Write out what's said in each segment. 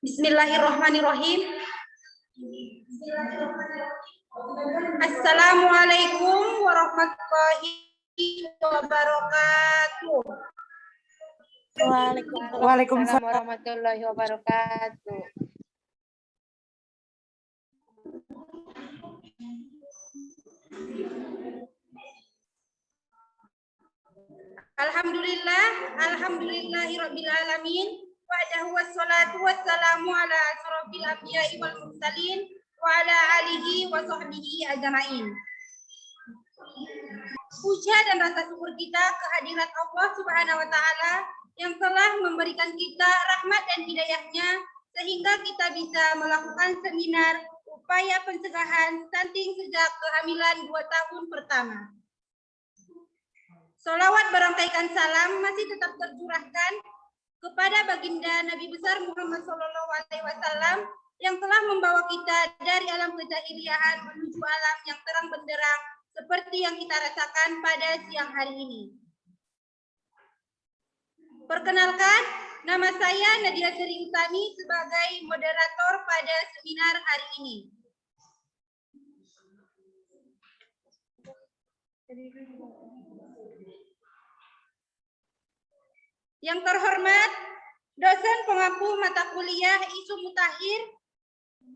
Bismillahirrahmanirrahim. Assalamualaikum warahmatullahi wabarakatuh. Waalaikumsalam warahmatullahi wabarakatuh. Alhamdulillahirabbil alamin. Wa'adahu wassalatu wassalamu ala asrofil anbiya'i wal mursalin wa ala alihi wa sahbihi ajma'in. Puja dan rasa syukur kita kehadirat Allah Subhanahu wa taala yang telah memberikan kita rahmat dan hidayahnya sehingga kita bisa melakukan seminar upaya pencegahan stunting sejak kehamilan 2 tahun pertama. Sholawat berangkaikan salam masih tetap tercurahkan kepada baginda Nabi besar Muhammad SAW yang telah membawa kita dari alam kejahiliahan menuju alam yang terang benderang seperti yang kita rasakan pada siang hari ini. Perkenalkan, nama saya Nadia Sri Utami sebagai moderator pada seminar hari ini. Yang terhormat, dosen pengampu mata kuliah Isu Mutakhir,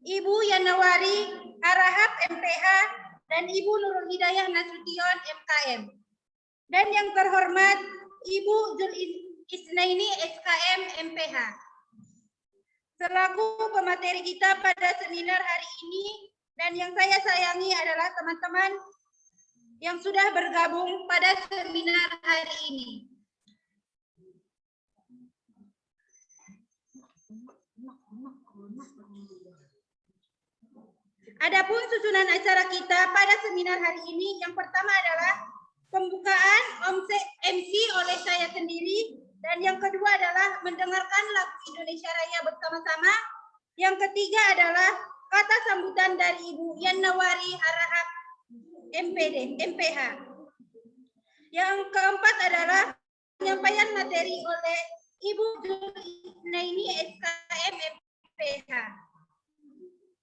Ibu Yanawari Arahap MPH, dan Ibu Nurul Hidayah Nasution MKM. Dan yang terhormat, Ibu Zul Isnaini SKM MPH. Selaku pemateri kita pada seminar hari ini, dan yang saya sayangi adalah teman-teman yang sudah bergabung pada seminar hari ini. Adapun susunan acara kita pada seminar hari ini, yang pertama adalah pembukaan MC oleh saya sendiri, dan yang kedua adalah mendengarkan lagu Indonesia Raya bersama-sama. Yang ketiga adalah kata sambutan dari Ibu Yanawari Harahap MPH. Yang keempat adalah penyampaian materi oleh Ibu Zulnaini SKM MPH.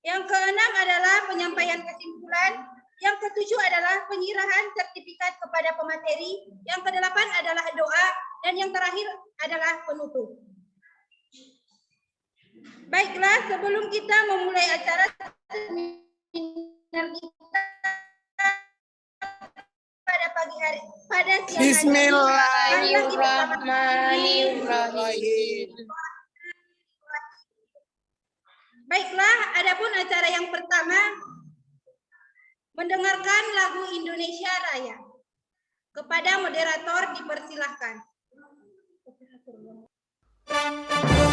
Yang keenam adalah penyampaian kesimpulan. Yang ketujuh adalah penyerahan sertifikat kepada pemateri. Yang kedelapan adalah doa. Dan yang terakhir adalah penutup. Baiklah, sebelum kita memulai acara seminar kita pada pagi hari, pada siang hari. Bismillahirrahmanirrahim. Baiklah, adapun acara yang pertama, mendengarkan lagu Indonesia Raya. Kepada moderator dipersilahkan. Bangsa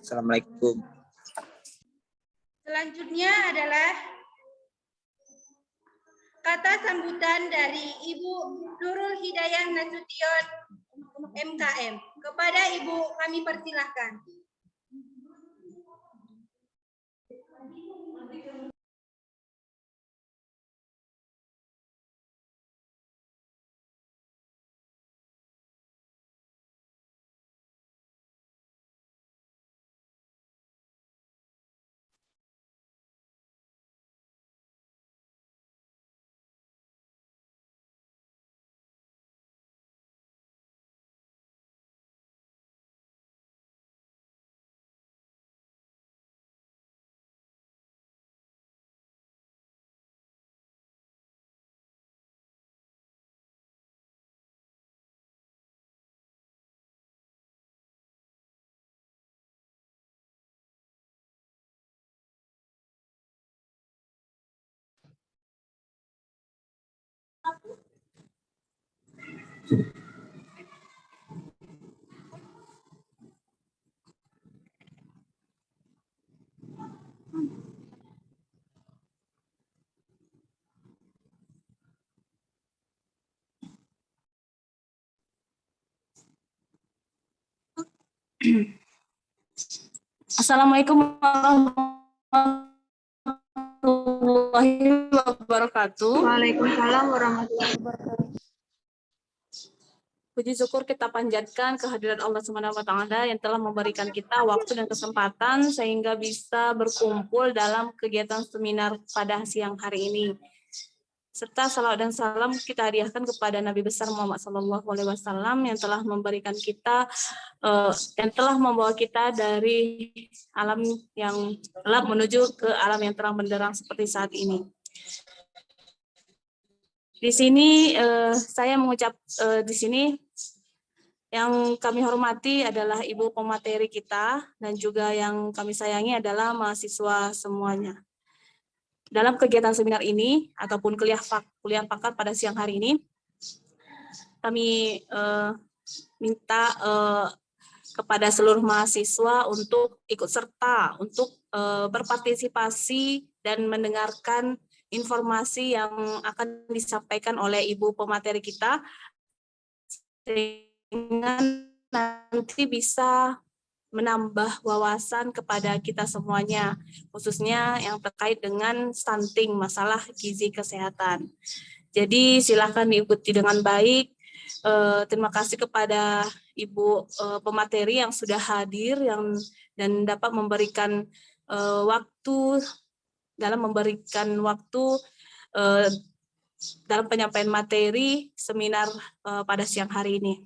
Assalamualaikum. Selanjutnya adalah kata sambutan dari Ibu Nurul Hidayah Nasution MKM. Kepada Ibu kami persilahkan. Assalamualaikum warahmatullahi wabarakatuh. Waalaikumsalam warahmatullahi wabarakatuh. Puji syukur kita panjatkan kehadirat Allah Subhanahu wa taala yang telah memberikan kita waktu dan kesempatan sehingga bisa berkumpul dalam kegiatan seminar pada siang hari ini. Serta salawat dan salam kita hadiahkan kepada Nabi besar Muhammad SAW yang telah memberikan kita, yang telah membawa kita dari alam yang gelap menuju ke alam yang terang benderang seperti saat ini. Di sini saya mengucap di sini yang kami hormati adalah Ibu pemateri kita dan juga yang kami sayangi adalah mahasiswa semuanya. Dalam kegiatan seminar ini ataupun kuliah pakat pada siang hari ini, kami minta kepada seluruh mahasiswa untuk ikut serta, untuk berpartisipasi dan mendengarkan informasi yang akan disampaikan oleh Ibu pemateri kita, sehingga nanti bisa menambah wawasan kepada kita semuanya, khususnya yang terkait dengan stunting, masalah gizi kesehatan. Jadi silakan diikuti dengan baik. Terima kasih kepada Ibu pemateri yang sudah hadir dan dapat memberikan waktu dalam penyampaian materi seminar pada siang hari ini.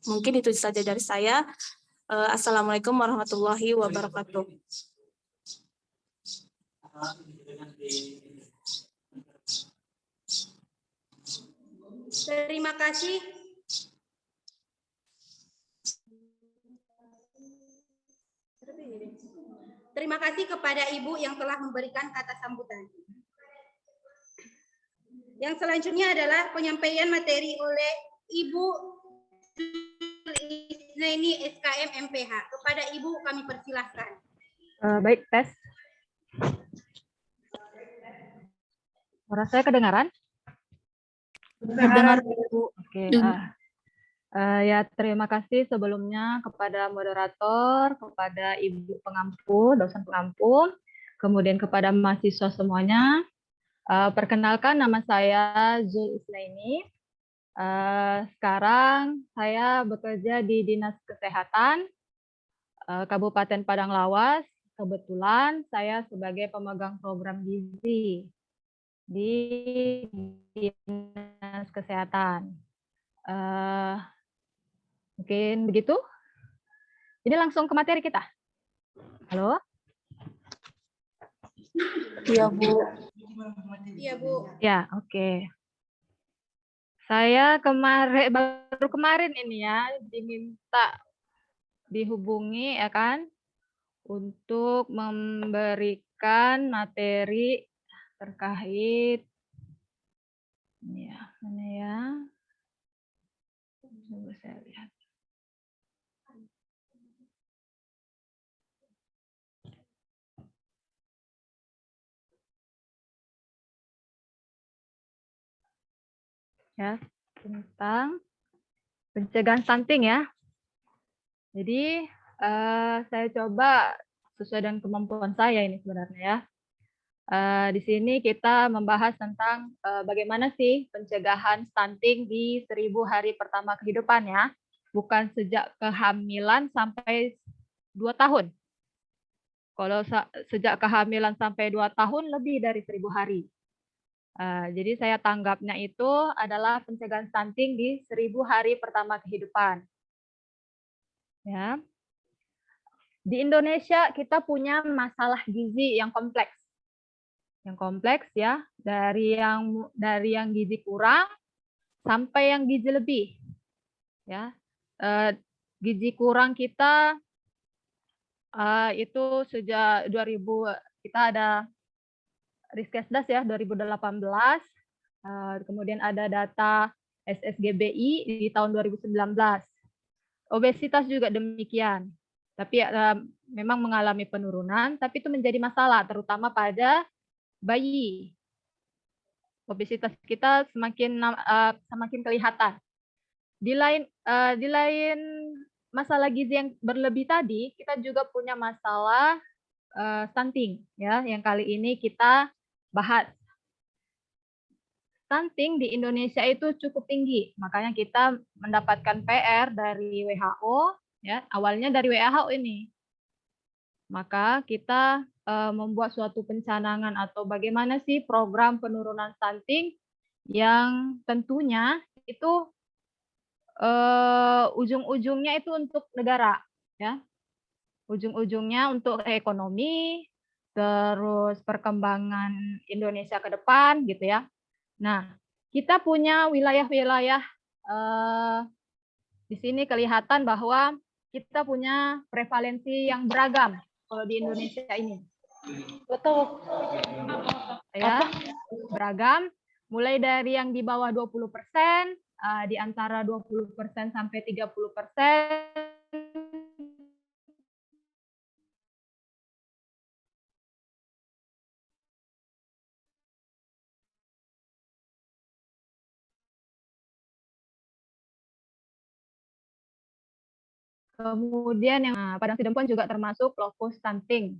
Mungkin itu saja dari saya. Assalamualaikum warahmatullahi wabarakatuh. Terima kasih. Terima kasih kepada Ibu yang telah memberikan kata sambutan. Yang selanjutnya adalah penyampaian materi oleh Ibu Isnaini SKM MPH. Kepada Ibu kami persilahkan. Baik, tes. Suara saya kedengaran? Dengar. Bu. Oke. Ya, terima kasih sebelumnya kepada moderator, kepada Ibu pengampu, dosen pengampu, kemudian kepada mahasiswa semuanya. Perkenalkan, nama saya Zul Isnaini. Sekarang saya bekerja di Dinas Kesehatan Kabupaten Padang Lawas. Kebetulan saya sebagai pemegang program gizi di Dinas Kesehatan. Mungkin begitu. Jadi langsung ke materi kita. Halo? Iya, Bu. Iya, Bu. Ya, oke. Saya baru kemarin ini ya diminta dihubungi ya kan untuk memberikan materi terkait ini ya, mana ya? Coba saya lihat. Ya, tentang pencegahan stunting ya. Jadi saya coba sesuai dengan kemampuan saya ini sebenarnya ya. Di sini kita membahas tentang bagaimana sih pencegahan stunting di 1000 hari pertama kehidupan ya. Bukan sejak kehamilan sampai 2 tahun. Kalau sejak kehamilan sampai 2 tahun lebih dari 1000 hari. Jadi saya tanggapnya itu adalah pencegahan stunting di 1000 hari pertama kehidupan. Ya. Di Indonesia kita punya masalah gizi yang kompleks. Yang kompleks ya, dari yang gizi kurang sampai yang gizi lebih. Ya. Gizi kurang kita itu sejak 2000 kita ada Riskesdas ya 2018. Kemudian ada data SSGBI di tahun 2019. Obesitas juga demikian. Tapi memang mengalami penurunan, tapi itu menjadi masalah terutama pada bayi. Obesitas kita semakin kelihatan. Di lain masalah gizi yang berlebih tadi, kita juga punya masalah stunting ya, yang kali ini kita bahas. Stunting di Indonesia itu cukup tinggi, makanya kita mendapatkan PR dari WHO ya, awalnya dari WHO ini. Maka kita membuat suatu pencanangan atau bagaimana sih program penurunan stunting yang tentunya itu ujung-ujungnya itu untuk negara ya. Ujung-ujungnya untuk ekonomi, terus perkembangan Indonesia ke depan gitu ya. Nah, kita punya wilayah-wilayah di sini kelihatan bahwa kita punya prevalensi yang beragam kalau di Indonesia ini. Betul. Ya, beragam. Mulai dari yang di bawah 20%, di antara 20% sampai 30%. Kemudian yang Padang Sidempuan juga termasuk lokus stunting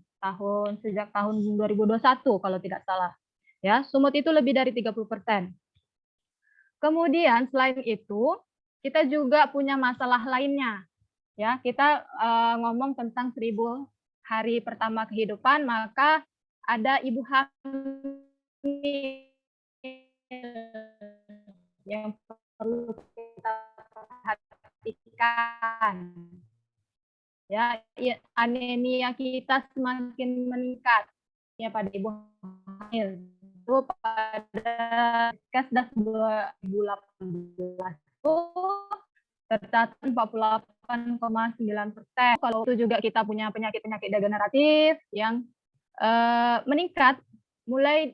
sejak tahun 2021 kalau tidak salah. Ya, Sumut itu lebih dari 30%. Kemudian selain itu, kita juga punya masalah lainnya. Ya, kita ngomong tentang 1000 hari pertama kehidupan, maka ada ibu hamil yang perlu kita perhatikan. Ya, anemia kita semakin meningkat ya pada ibu hamil. Itu pada Kesdas 2018 itu tercatat 48,9%. Kalau itu juga kita punya penyakit-penyakit degeneratif yang meningkat,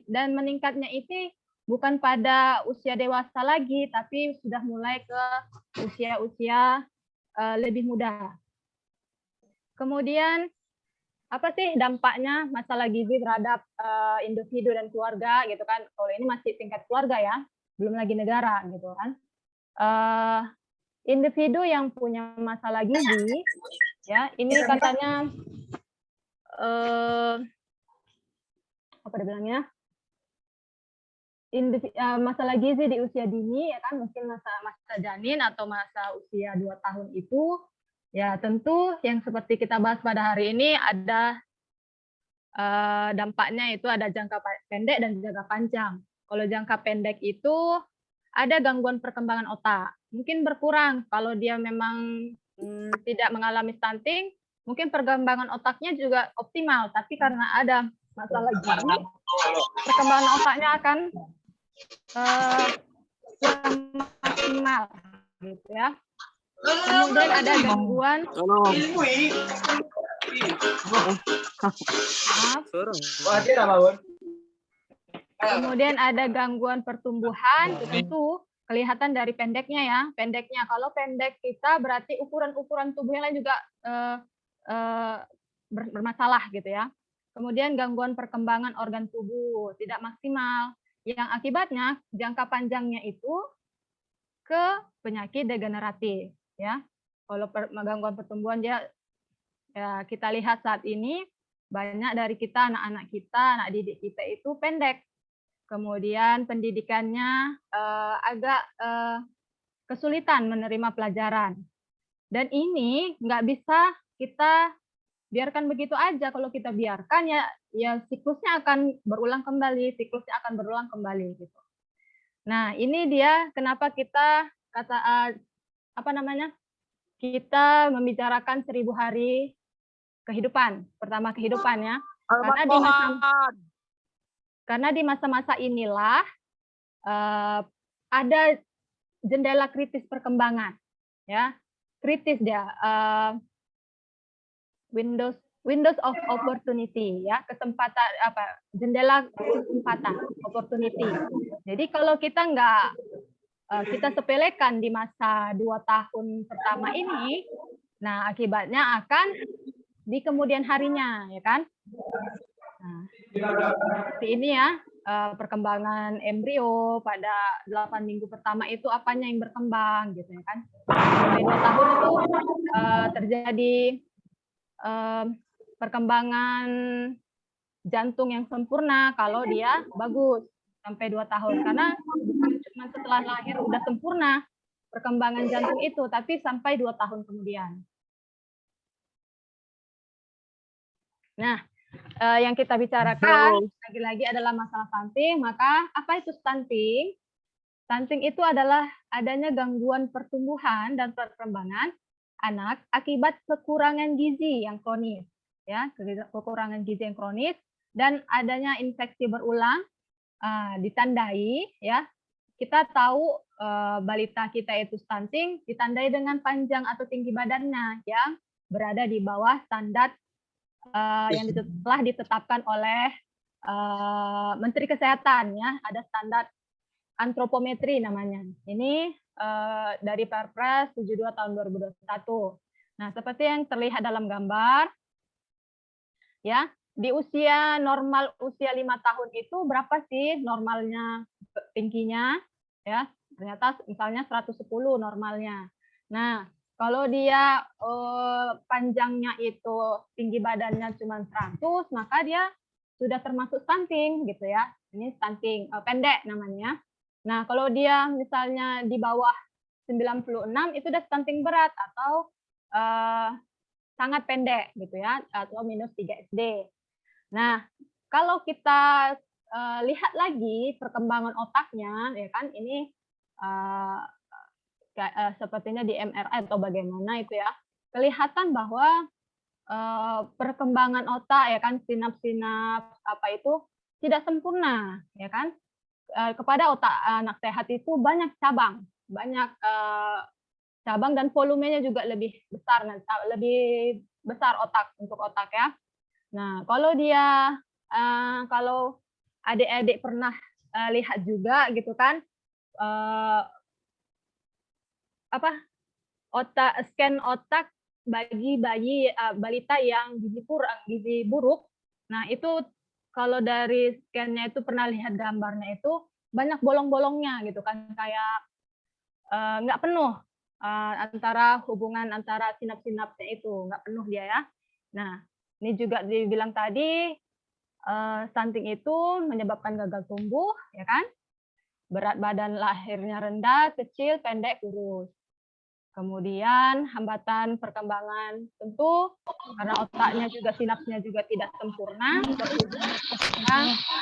dan meningkatnya itu bukan pada usia dewasa lagi, tapi sudah mulai ke usia-usia lebih muda. Kemudian apa sih dampaknya masalah gizi terhadap individu dan keluarga gitu kan? Kalau ini masih tingkat keluarga ya, belum lagi negara gitu kan. Individu yang punya masalah gizi ya, ini katanya apa dibilangnya? Masalah gizi di usia dini ya kan, mungkin masa janin atau masa usia 2 tahun itu. Ya, tentu yang seperti kita bahas pada hari ini ada dampaknya itu ada jangka pendek dan jangka panjang. Kalau jangka pendek itu ada gangguan perkembangan otak. Mungkin berkurang kalau dia memang tidak mengalami stunting, mungkin perkembangan otaknya juga optimal, tapi karena ada masalah gizi, perkembangan otaknya akan kurang maksimal gitu ya. Kemudian ada gangguan Kemudian ada gangguan pertumbuhan, tentu kelihatan dari pendeknya ya. Pendeknya, kalau pendek kita berarti ukuran-ukuran tubuh yang lain juga bermasalah gitu ya. Kemudian gangguan perkembangan organ tubuh tidak maksimal, yang akibatnya jangka panjangnya itu ke penyakit degeneratif ya. Kalau gangguan pertumbuhan dia ya, kita lihat saat ini banyak dari kita, anak-anak kita, anak didik kita itu pendek. Kemudian pendidikannya agak kesulitan menerima pelajaran. Dan ini nggak bisa kita biarkan begitu aja. Kalau kita biarkan ya siklusnya akan berulang kembali, gitu. Nah, ini dia kenapa kita kita membicarakan 1000 hari kehidupan. Pertama kehidupan ya. Karena di masa-masa inilah ada jendela kritis perkembangan ya. Kritis dia windows of opportunity ya, kesempatan jendela kesempatan opportunity. Jadi kalau kita kita sepelekan di masa 2 tahun pertama ini, nah akibatnya akan di kemudian harinya ya kan. Nah, seperti ini ya, perkembangan embrio pada 8 minggu pertama itu apanya yang berkembang gitu ya kan. Sampai 2 tahun itu terjadi perkembangan jantung yang sempurna kalau dia bagus sampai 2 tahun. Karena bukan cuma setelah lahir udah sempurna perkembangan jantung itu, tapi sampai 2 tahun kemudian. Nah, yang kita bicarakan lagi-lagi adalah masalah stunting. Maka apa itu stunting? Stunting itu adalah adanya gangguan pertumbuhan dan perkembangan anak akibat kekurangan gizi yang kronis, ya, kekurangan gizi yang kronis dan adanya infeksi berulang ditandai, ya. Kita tahu balita kita itu stunting ditandai dengan panjang atau tinggi badannya yang berada di bawah standar yang telah ditetapkan oleh Menteri Kesehatan ya, ada standar antropometri namanya. Ini dari Perpres 72 tahun 2021. Nah, seperti yang terlihat dalam gambar ya, di usia normal usia 5 tahun itu berapa sih normalnya tingginya ya? Ternyata misalnya 110 normalnya. Nah, kalau dia panjangnya itu tinggi badannya cuma 100, maka dia sudah termasuk stunting gitu ya. Ini stunting pendek namanya. Nah, kalau dia misalnya di bawah 96 itu udah stunting berat atau sangat pendek gitu ya, atau minus 3 SD. Nah, kalau kita lihat lagi perkembangan otaknya ya kan, ini sepertinya di MRI atau bagaimana itu ya, kelihatan bahwa perkembangan otak ya kan, sinaps-sinaps apa itu tidak sempurna ya kan. Kepada otak anak sehat itu banyak cabang dan volumenya juga lebih besar untuk otak ya. Nah, kalau adik-adik pernah lihat juga gitu kan, scan otak bagi balita yang gizi buruk. Nah, itu kalau dari scan-nya itu pernah lihat gambarnya itu banyak bolong-bolongnya gitu kan, kayak nggak penuh hubungan antara sinaps-sinapsnya itu, nggak penuh dia ya. Nah, ini juga dibilang tadi stunting itu menyebabkan gagal tumbuh ya kan, berat badan lahirnya rendah, kecil, pendek, kurus. Kemudian hambatan perkembangan tentu karena otaknya juga sinapsnya juga tidak sempurna,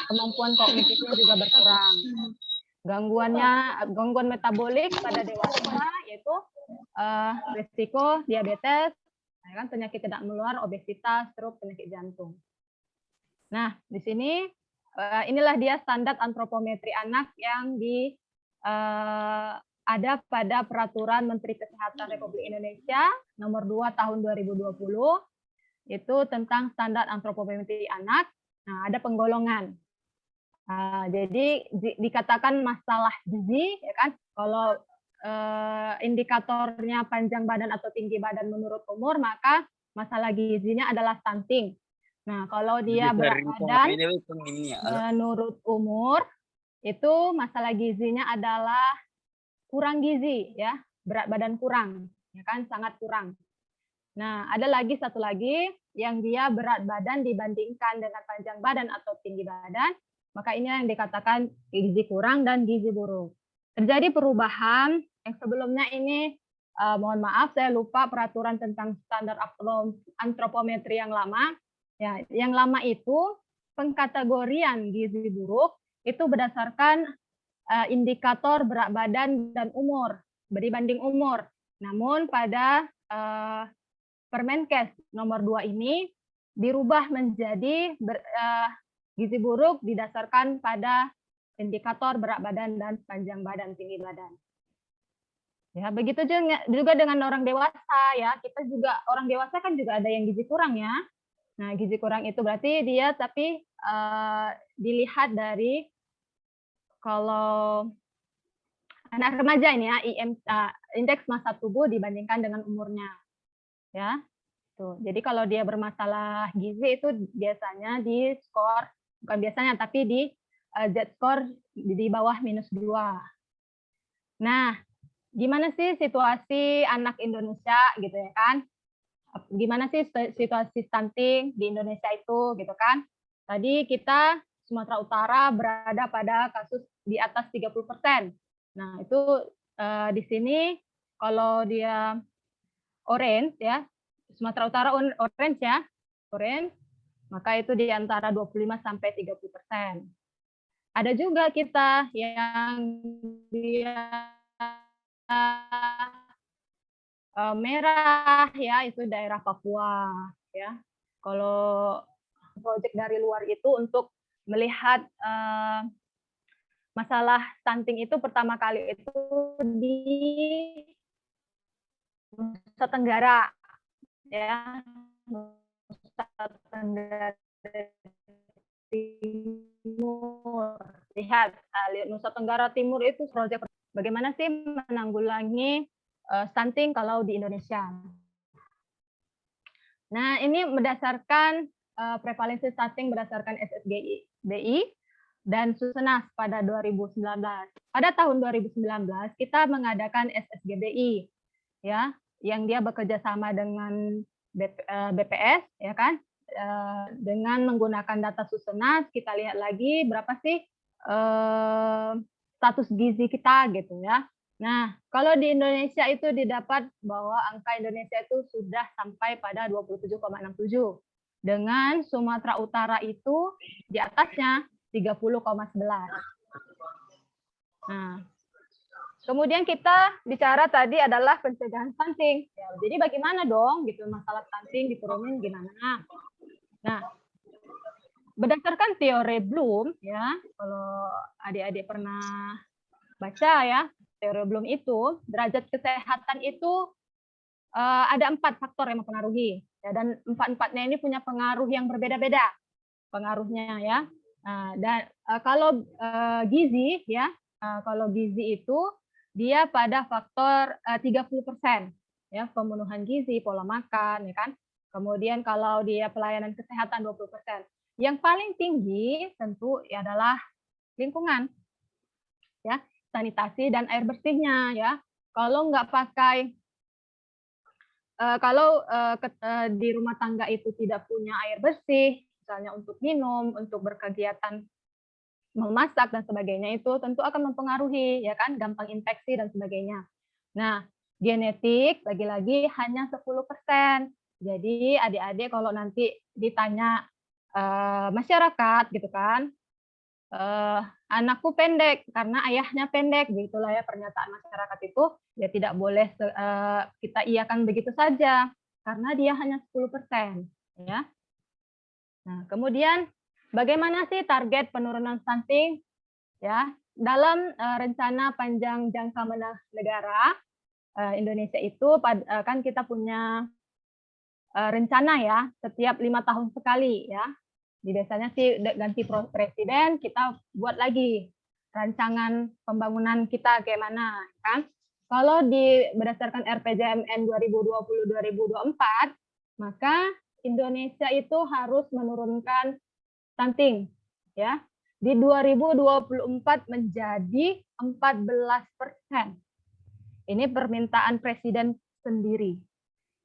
kemampuan kognitifnya juga berkurang. Gangguan metabolik pada dewasa yaitu risiko diabetes, ya kan, penyakit tidak menular, obesitas, stroke, penyakit jantung. Nah, di sini inilah dia standar antropometri anak yang ada pada Peraturan Menteri Kesehatan Republik Indonesia nomor 2 tahun 2020 itu tentang standar antropometri anak. Nah, ada penggolongan. Jadi dikatakan masalah gizi, ya kan? Kalau indikatornya panjang badan atau tinggi badan menurut umur, maka masalah gizinya adalah stunting. Nah, kalau dia berat badan menurut umur, itu masalah gizinya adalah kurang gizi, ya, berat badan kurang, ya kan, sangat kurang. Nah, ada lagi satu lagi yang dia berat badan dibandingkan dengan panjang badan atau tinggi badan, maka ini yang dikatakan gizi kurang dan gizi buruk. Terjadi perubahan yang sebelumnya ini, mohon maaf saya lupa peraturan tentang standar antropometri yang lama. Ya, yang lama itu pengkategorian gizi buruk itu berdasarkan indikator berat badan dan umur, berbanding umur. Namun pada Permenkes nomor 2 ini dirubah menjadi gizi buruk didasarkan pada indikator berat badan dan panjang badan, tinggi badan. Ya, begitu juga dengan orang dewasa, ya. Kita juga orang dewasa kan juga ada yang gizi kurang, ya. Nah, gizi kurang itu berarti dia tapi dilihat dari kalau anak remaja ini ya, indeks massa tubuh dibandingkan dengan umurnya. Ya. Tuh. Jadi kalau dia bermasalah gizi itu biasanya di skor, bukan biasanya tapi di Z-score di bawah -2. Nah, gimana sih situasi anak Indonesia gitu ya kan? Gimana sih situasi stunting di Indonesia itu gitu kan? Tadi kita Sumatera Utara berada pada kasus di atas 30%. Nah, itu di sini kalau dia orange ya, Sumatera Utara orange ya, orange, maka itu di antara 25 sampai 30%. Ada juga kita yang dia merah ya, itu daerah Papua ya. Kalau proyek dari luar itu untuk melihat masalah stunting itu pertama kali itu di Nusa Tenggara ya, Nusa Tenggara Timur. Lihat Nusa Tenggara Timur itu proyek bagaimana sih menanggulangi stunting kalau di Indonesia. Nah, ini berdasarkan prevalensi stunting berdasarkan SSGBI dan Susenas pada 2019. Pada tahun 2019 kita mengadakan SSGBI ya, yang dia bekerja sama dengan BPS ya kan, dengan menggunakan data Susenas kita lihat lagi berapa sih status gizi kita gitu ya. Nah, kalau di Indonesia itu didapat bahwa angka Indonesia itu sudah sampai pada 27,67 dengan Sumatera Utara itu di atasnya 30,11. Nah, kemudian kita bicara tadi adalah pencegahan stunting. Ya, jadi bagaimana dong gitu masalah stunting diturunin gimana? Nah, berdasarkan teori Bloom ya, kalau adik-adik pernah baca ya, teori Bloom itu derajat kesehatan itu ada 4 faktor yang mempengaruhi ya, dan 4-4-nya ini punya pengaruh yang berbeda-beda pengaruhnya ya. Dan kalau gizi ya, kalau gizi itu dia pada faktor 30% ya, pemenuhan gizi, pola makan ya kan. Kemudian kalau dia pelayanan kesehatan 20%. Yang paling tinggi tentu adalah lingkungan ya, sanitasi dan air bersihnya ya. Kalau nggak pakai di rumah tangga itu tidak punya air bersih, misalnya untuk minum, untuk berkegiatan memasak dan sebagainya, itu tentu akan mempengaruhi ya kan, gampang infeksi dan sebagainya. Nah, genetik lagi-lagi hanya 10%. Jadi adik-adik kalau nanti ditanya masyarakat gitu kan, anakku pendek karena ayahnya pendek, begitulah ya pernyataan masyarakat itu, ya tidak boleh kita iakan begitu saja karena dia hanya 10% ya. Nah, kemudian bagaimana sih target penurunan stunting ya? Dalam rencana panjang jangka menengah negara Indonesia itu kan kita punya rencana ya, setiap 5 tahun sekali ya. biasanya sih ganti presiden, kita buat lagi rancangan pembangunan kita kayak mana, kan? Kalau berdasarkan RPJMN 2020-2024, maka Indonesia itu harus menurunkan stunting, ya. Di 2024 menjadi 14%. Ini permintaan presiden sendiri.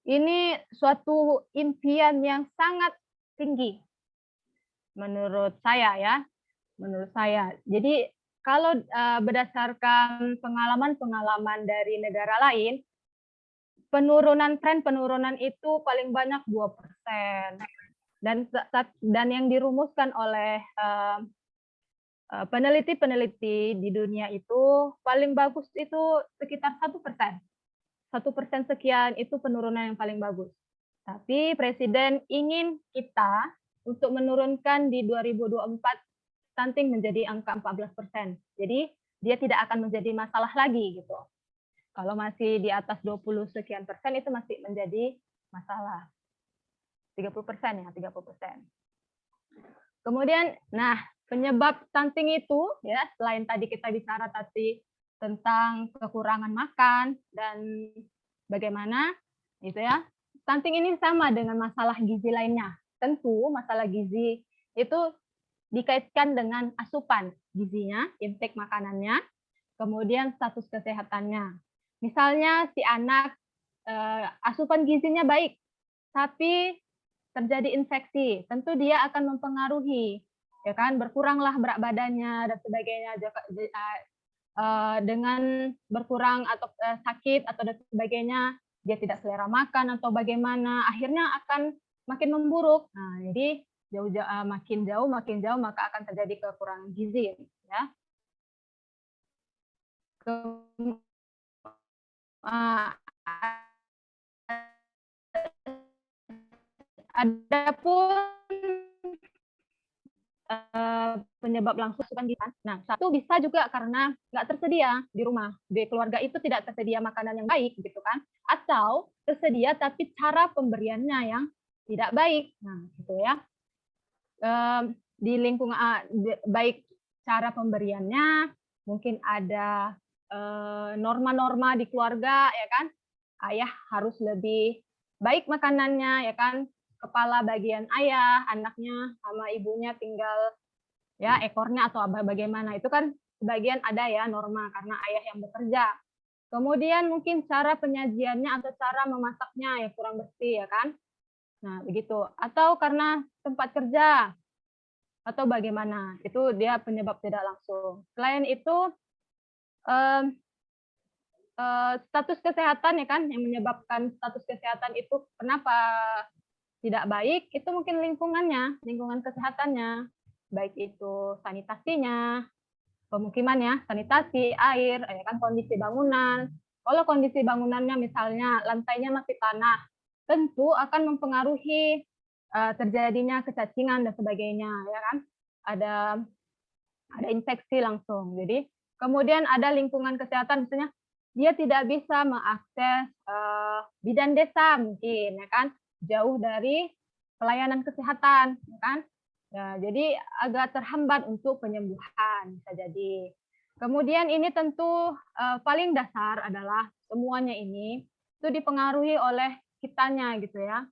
Ini suatu impian yang sangat tinggi menurut saya, ya. Menurut saya. Jadi kalau berdasarkan pengalaman-pengalaman dari negara lain, tren penurunan itu paling banyak 2%. Dan yang dirumuskan oleh peneliti-peneliti di dunia itu paling bagus itu sekitar 1%. 1% sekian itu penurunan yang paling bagus. Tapi Presiden ingin kita untuk menurunkan di 2024 stunting menjadi angka 14%. Jadi dia tidak akan menjadi masalah lagi gitu. Kalau masih di atas 20 sekian persen itu masih menjadi masalah. 30% ya, 30%. Kemudian, nah, penyebab stunting itu ya, selain tadi kita bicara tadi tentang kekurangan makan dan bagaimana gitu ya. Stunting ini sama dengan masalah gizi lainnya. Tentu masalah gizi itu dikaitkan dengan asupan gizinya, intake makanannya, kemudian status kesehatannya. Misalnya si anak asupan gizinya baik, tapi terjadi infeksi, tentu dia akan mempengaruhi, ya kan, berkuranglah berat badannya dan sebagainya, dengan berkurang atau sakit atau dan sebagainya, dia tidak selera makan atau bagaimana, akhirnya akan makin memburuk. Nah, jadi makin jauh maka akan terjadi kekurangan gizi, ya. Adapun penyebab langsung asupan gizi. Nah, satu bisa juga karena nggak tersedia di rumah, di keluarga itu tidak tersedia makanan yang baik, gitu kan? Atau tersedia tapi cara pemberiannya yang tidak baik. Nah, gitu ya. Di lingkungan baik cara pemberiannya, mungkin ada norma-norma di keluarga, ya kan? Ayah harus lebih baik makanannya, ya kan? Kepala bagian ayah, anaknya sama ibunya tinggal ya ekornya atau bagaimana. Itu kan sebagian ada ya norma karena ayah yang bekerja. Kemudian mungkin cara penyajiannya atau cara memasaknya ya kurang bersih, ya kan? Nah, begitu. Atau karena tempat kerja atau bagaimana. Itu dia penyebab tidak langsung. Selain itu status kesehatan, ya kan, yang menyebabkan status kesehatan itu kenapa tidak baik, itu mungkin lingkungannya, lingkungan kesehatannya, baik itu sanitasinya, pemukimannya, sanitasi, air, ya kan, kondisi bangunan. Kalau kondisi bangunannya misalnya lantainya masih tanah, tentu akan mempengaruhi terjadinya kecacingan dan sebagainya, ya kan. Ada infeksi langsung. Jadi kemudian ada lingkungan kesehatan, misalnya dia tidak bisa mengakses bidan desa mungkin, ya kan, jauh dari pelayanan kesehatan, ya kan. Ya, jadi agak terhambat untuk penyembuhan bisa jadi. Kemudian ini tentu paling dasar adalah semuanya ini itu dipengaruhi oleh kitanya gitu ya.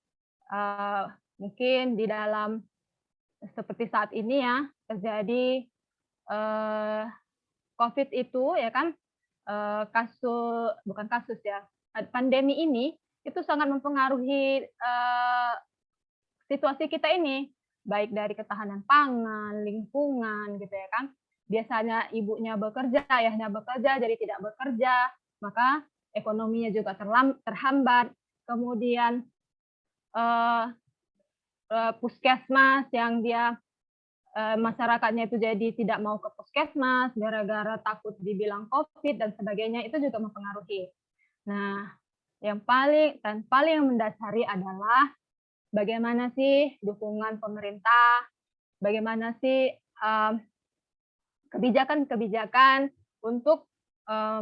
Mungkin di dalam seperti saat ini ya terjadi COVID itu, ya kan, bukan kasus ya, pandemi ini itu sangat mempengaruhi situasi kita ini, baik dari ketahanan pangan, lingkungan, gitu ya kan. Biasanya ibunya bekerja, ayahnya bekerja, jadi tidak bekerja, maka ekonominya juga terhambat. Kemudian puskesmas yang dia masyarakatnya itu jadi tidak mau ke puskesmas gara-gara takut dibilang COVID dan sebagainya, itu juga mempengaruhi. Nah, yang paling mendasari adalah bagaimana sih dukungan pemerintah, bagaimana sih kebijakan-kebijakan untuk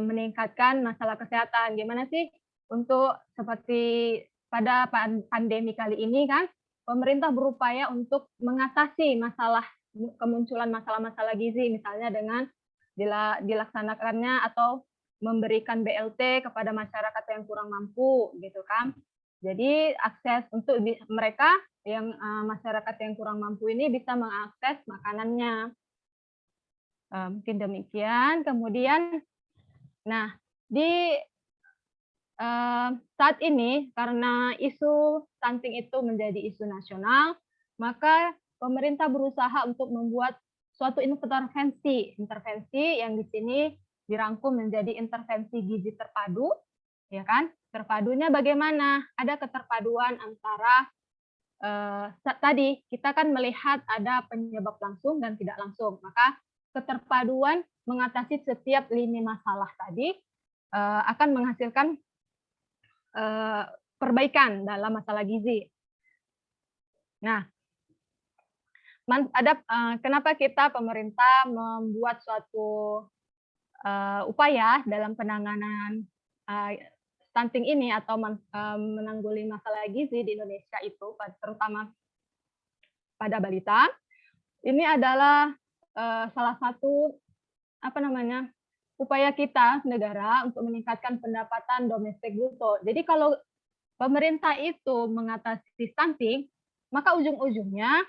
meningkatkan masalah kesehatan. Gimana sih untuk seperti pada pandemi kali ini kan, pemerintah berupaya untuk mengatasi kemunculan masalah-masalah gizi, misalnya dengan dilaksanakannya atau memberikan BLT kepada masyarakat yang kurang mampu, gitu kan. Jadi akses untuk mereka yang masyarakat yang kurang mampu ini bisa mengakses makanannya. Mungkin demikian. Kemudian, nah di saat ini karena isu stunting itu menjadi isu nasional, maka pemerintah berusaha untuk membuat suatu intervensi yang di sini dirangkum menjadi intervensi gizi terpadu, ya kan? Terpadunya bagaimana? Ada keterpaduan antara tadi kita kan melihat ada penyebab langsung dan tidak langsung, maka keterpaduan mengatasi setiap lini masalah tadi akan menghasilkan perbaikan dalam masalah gizi. Nah, kenapa kita pemerintah membuat suatu upaya dalam penanganan stunting ini atau menanggulangi masalah gizi di Indonesia itu, terutama pada balita, ini adalah salah satu upaya kita negara untuk meningkatkan pendapatan domestik bruto. Jadi kalau pemerintah itu mengatasi stunting, maka ujung-ujungnya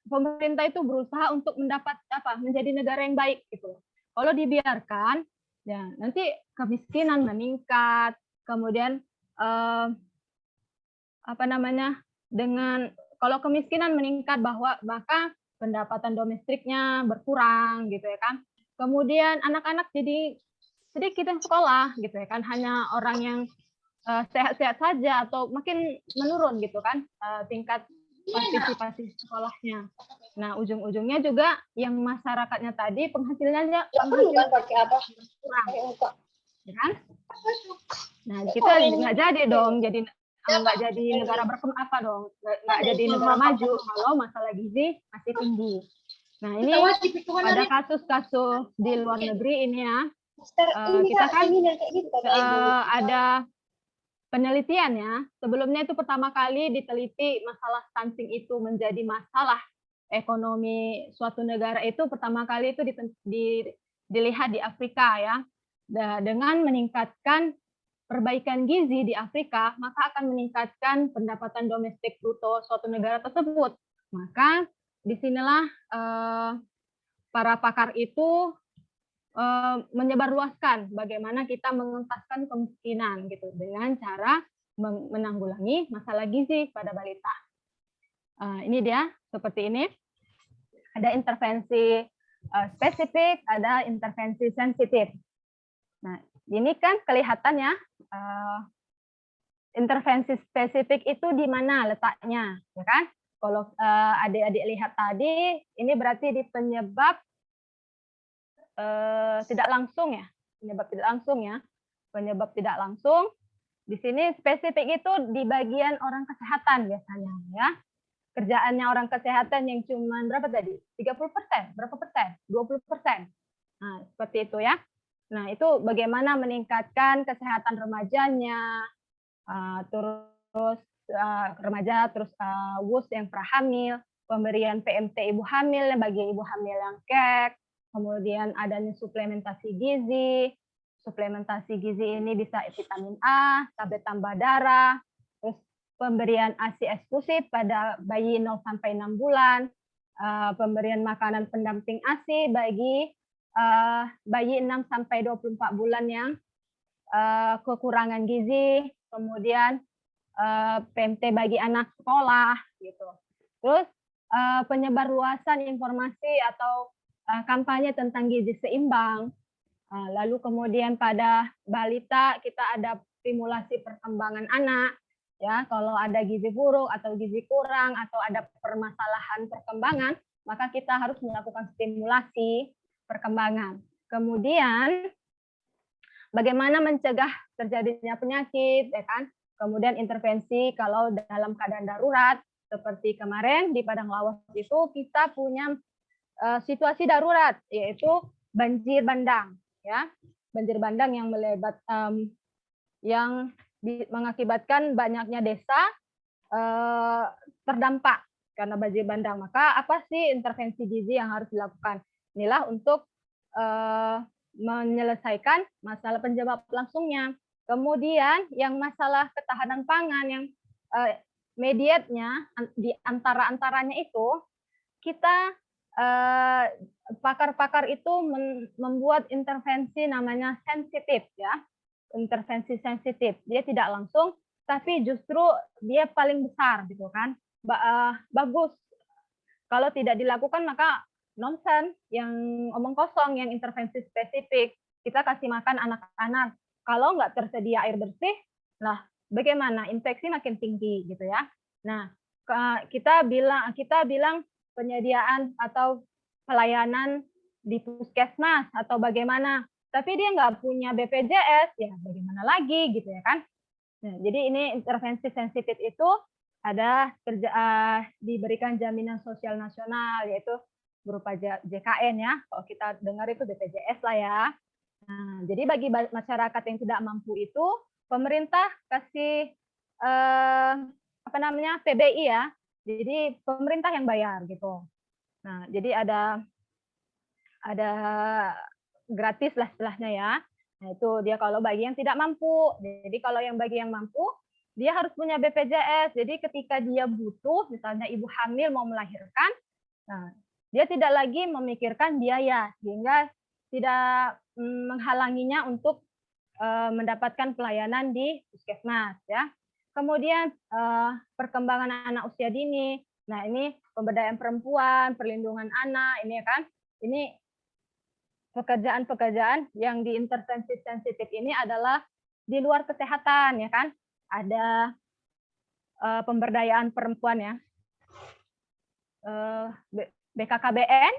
pemerintah itu berusaha untuk menjadi negara yang baik gitu. Kalau dibiarkan, ya nanti kemiskinan meningkat, kemudian kalau kemiskinan meningkat maka pendapatan domestiknya berkurang gitu ya kan. Kemudian anak-anak jadi sedikit yang sekolah gitu ya kan, hanya orang yang sehat-sehat saja atau makin menurun gitu kan tingkat partisipasi sekolahnya. Nah, ujung-ujungnya juga yang masyarakatnya tadi penghasilannya kurang, ya kan? Nah, kita nggak jadi dong, nggak jadi negara berkembang nggak jadi negara maju kalau masalah gizi masih tinggi. Nah, ini ada kasus-kasus di luar negeri ini ya. Kita kan ada penelitian ya. Sebelumnya itu pertama kali diteliti masalah stunting itu menjadi masalah ekonomi suatu negara itu pertama kali itu dilihat di Afrika ya. Dengan meningkatkan perbaikan gizi di Afrika, maka akan meningkatkan pendapatan domestik bruto suatu negara tersebut. Maka disinilah para pakar itu menyebarluaskan bagaimana kita mengentaskan kemiskinan gitu dengan cara menanggulangi masalah gizi pada balita. Ini dia seperti ini. Ada intervensi spesifik, ada intervensi sensitif. Nah, ini kan kelihatannya intervensi spesifik itu di mana letaknya, ya kan? Kalau adik-adik lihat tadi, ini berarti di penyebab tidak langsung ya, penyebab tidak langsung. Di sini spesifik itu di bagian orang kesehatan biasanya ya. Kerjaannya orang kesehatan yang cuma berapa tadi? 30%, berapa persen? 20%. Nah, seperti itu ya. Nah, itu bagaimana meningkatkan kesehatan remajanya, terus remaja, terus WUS yang prahamil, pemberian PMT ibu hamil bagi ibu hamil yang kek, kemudian adanya suplementasi gizi. Suplementasi gizi ini bisa vitamin A, tablet tambah darah, terus pemberian ASI eksklusif pada bayi 0 sampai 6 bulan, pemberian makanan pendamping ASI bagi bayi 6 sampai 24 bulan yang kekurangan gizi, kemudian PMT bagi anak sekolah gitu. Terus penyebarluasan informasi atau kampanye tentang gizi seimbang. Lalu kemudian pada balita kita ada stimulasi perkembangan anak, ya kalau ada gizi buruk atau gizi kurang atau ada permasalahan perkembangan, maka kita harus melakukan stimulasi perkembangan. Kemudian bagaimana mencegah terjadinya penyakit, ya kan? Kemudian intervensi kalau dalam keadaan darurat seperti kemarin di Padang Lawas itu kita punya situasi darurat yaitu banjir bandang. Ya, banjir bandang yang yang mengakibatkan banyaknya desa terdampak karena banjir bandang. Maka apa sih intervensi gizi yang harus dilakukan? Inilah untuk menyelesaikan masalah penyebab langsungnya. Kemudian yang masalah ketahanan pangan yang mediatnya di antara-antaranya itu kita pakar-pakar itu membuat intervensi namanya sensitif ya. Intervensi sensitif. Dia tidak langsung tapi justru dia paling besar gitu kan. Bagus. Kalau tidak dilakukan maka nonsen, yang omong kosong, yang intervensi spesifik. Kita kasih makan anak-anak. Kalau nggak tersedia air bersih, nah bagaimana? Infeksi makin tinggi gitu ya. Nah, kita bilang penyediaan atau pelayanan di puskesmas atau bagaimana. Tapi dia nggak punya BPJS, ya bagaimana lagi gitu ya kan? Nah, jadi ini intervensi sensitif itu ada diberikan jaminan sosial nasional yaitu berupa JKN ya. Kalau kita dengar itu BPJS lah ya. Nah, jadi bagi masyarakat yang tidak mampu itu pemerintah kasih PBI ya. Jadi pemerintah yang bayar gitu. Nah, jadi ada gratis lah istilahnya ya. Nah, itu dia kalau bagi yang tidak mampu. Jadi kalau yang bagi yang mampu, dia harus punya BPJS. Jadi ketika dia butuh, misalnya ibu hamil mau melahirkan, nah, dia tidak lagi memikirkan biaya, sehingga tidak menghalanginya untuk mendapatkan pelayanan di puskesmas. Ya. Kemudian perkembangan anak usia dini. Nah, ini pemberdayaan perempuan, perlindungan anak, ini kan. Ini pekerjaan-pekerjaan yang di intervensi sensitif ini adalah di luar kesehatan ya kan, ada pemberdayaan perempuan ya, BKKBN,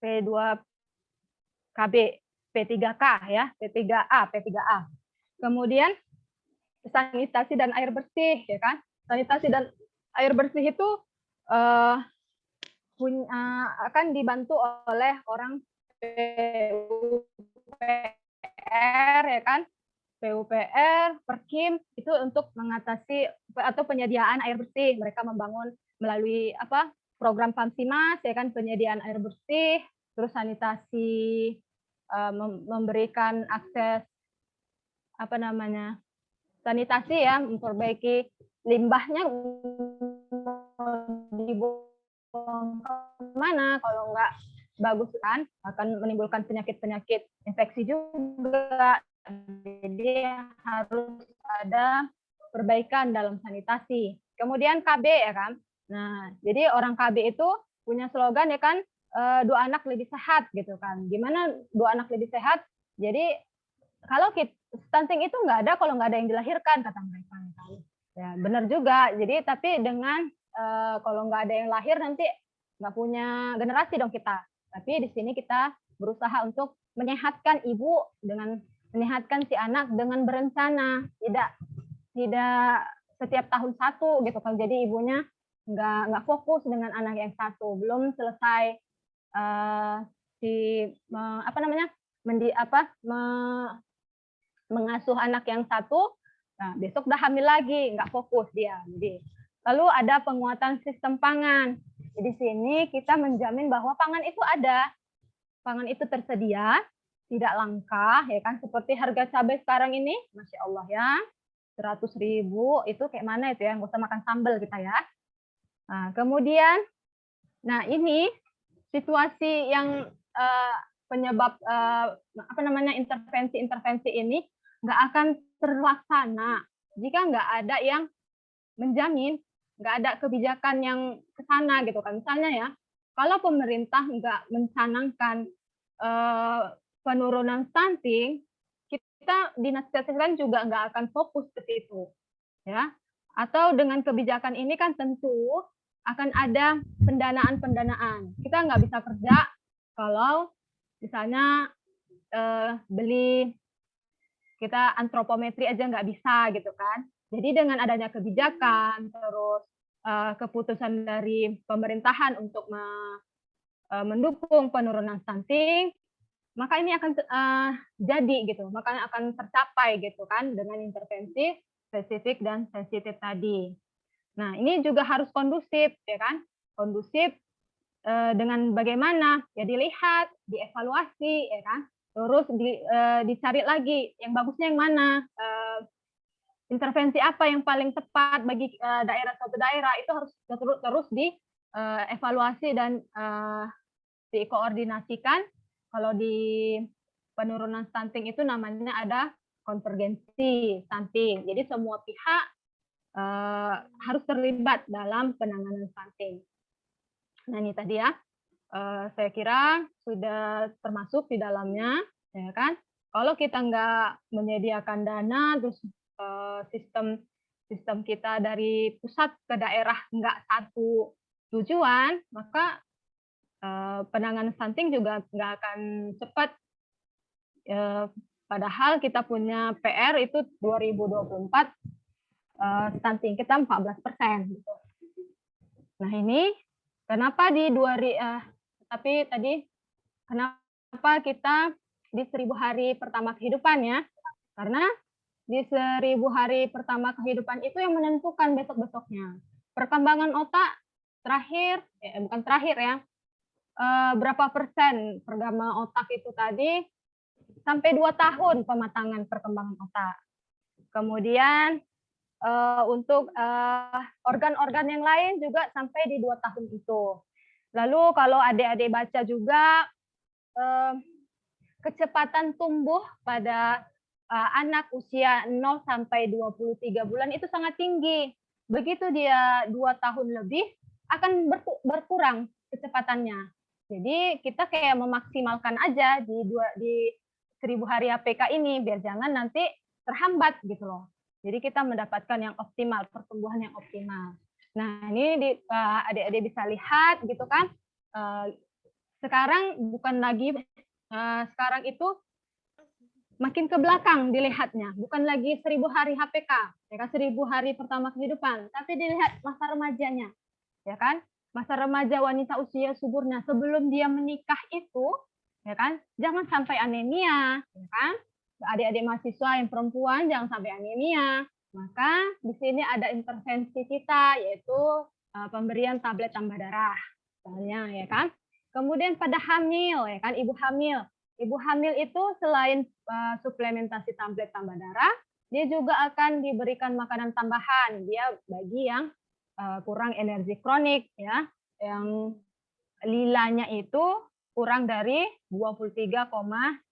P2KB, P3K ya, P3A, P3A. Kemudian sanitasi dan air bersih ya kan. Sanitasi dan air bersih itu akan dibantu oleh orang PUPR ya kan. PUPR, Perkim itu untuk mengatasi atau penyediaan air bersih. Mereka membangun melalui program Pamsimas ya kan, penyediaan air bersih, terus sanitasi, memberikan akses sanitasi ya, memperbaiki limbahnya dibuang kemana, kalau nggak bagus kan akan menimbulkan penyakit-penyakit infeksi juga. Jadi harus ada perbaikan dalam sanitasi. Kemudian KB ya kan. Nah, jadi orang KB itu punya slogan ya kan, 2 anak lebih sehat gitu kan. Gimana 2 anak lebih sehat? Jadi kalau stunting itu nggak ada kalau nggak ada yang dilahirkan kata mereka. Ya benar juga. Jadi tapi dengan kalau nggak ada yang lahir nanti nggak punya generasi dong kita. Tapi di sini kita berusaha untuk menyehatkan ibu dengan menyehatkan si anak dengan berencana, tidak setiap tahun satu gitu kan. Jadi ibunya nggak fokus dengan anak yang satu, belum selesai mengasuh anak yang satu, nah besok udah hamil lagi, nggak fokus dia. Jadi lalu ada penguatan sistem pangan. Jadi sini kita menjamin bahwa pangan itu ada, pangan itu tersedia, tidak langka, ya kan? Seperti harga cabai sekarang ini, masya Allah ya, 100.000 itu kayak mana itu ya? Nggak usah makan sambal kita ya. Nah, kemudian, nah ini situasi yang penyebab intervensi ini nggak akan terlaksana jika nggak ada yang menjamin, nggak ada kebijakan yang ke sana gitu kan. Misalnya ya, kalau pemerintah nggak mencanangkan penurunan stunting, kita dinas kesehatan juga nggak akan fokus ke situ, ya. Atau dengan kebijakan ini kan tentu akan ada pendanaan. Kita nggak bisa kerja kalau misalnya kita antropometri aja nggak bisa gitu kan. Jadi dengan adanya kebijakan, terus keputusan dari pemerintahan untuk mendukung penurunan stunting, maka ini akan jadi gitu, makanya akan tercapai gitu kan dengan intervensi spesifik dan sensitif tadi. Nah, ini juga harus kondusif ya kan? Kondusif dengan bagaimana? Ya dilihat, dievaluasi ya kan? Terus dicari lagi yang bagusnya yang mana? Intervensi apa yang paling tepat bagi suatu daerah itu harus terus dievaluasi dan dikoordinasikan. Kalau di penurunan stunting itu namanya ada konvergensi stunting. Jadi semua pihak harus terlibat dalam penanganan stunting. Nah ini tadi ya, saya kira sudah termasuk di dalamnya, ya kan? Kalau kita nggak menyediakan dana, terus sistem kita dari pusat ke daerah nggak satu tujuan, maka penanganan stunting juga nggak akan cepat. Padahal kita punya PR itu 2024 stunting kita 14%. Gitu. Nah ini kenapa tapi tadi kenapa kita di 1000 hari pertama kehidupan ya? Karena di 1000 hari pertama kehidupan itu yang menentukan besok-besoknya. Perkembangan otak bukan terakhir ya, berapa persen perkembangan otak itu tadi sampai 2 tahun pematangan perkembangan otak. Kemudian untuk organ-organ yang lain juga sampai di 2 tahun itu. Lalu kalau adik-adik baca juga kecepatan tumbuh pada anak usia 0 sampai 23 bulan itu sangat tinggi. Begitu dia 2 tahun lebih akan berkurang kecepatannya. Jadi kita kayak memaksimalkan aja di 1000 hari APK ini biar jangan nanti terhambat gitu loh. Jadi kita mendapatkan yang optimal, pertumbuhan yang optimal. Nah ini adik-adik bisa lihat gitu kan. Sekarang bukan lagi sekarang itu makin ke belakang dilihatnya, bukan lagi 1000 hari HPK, ya kan 1000 hari pertama kehidupan, tapi dilihat masa remajanya, ya kan, masa remaja wanita usia suburnya sebelum dia menikah itu, ya kan, jangan sampai anemia, ya kan, adik-adik mahasiswa yang perempuan jangan sampai anemia, maka di sini ada intervensi kita yaitu pemberian tablet tambah darah, misalnya, ya kan, kemudian pada hamil, ya kan, ibu hamil. Ibu hamil itu selain suplementasi tablet tambah darah, dia juga akan diberikan makanan tambahan. Dia bagi yang kurang energi kronik, ya, yang lilanya itu kurang dari 23,5,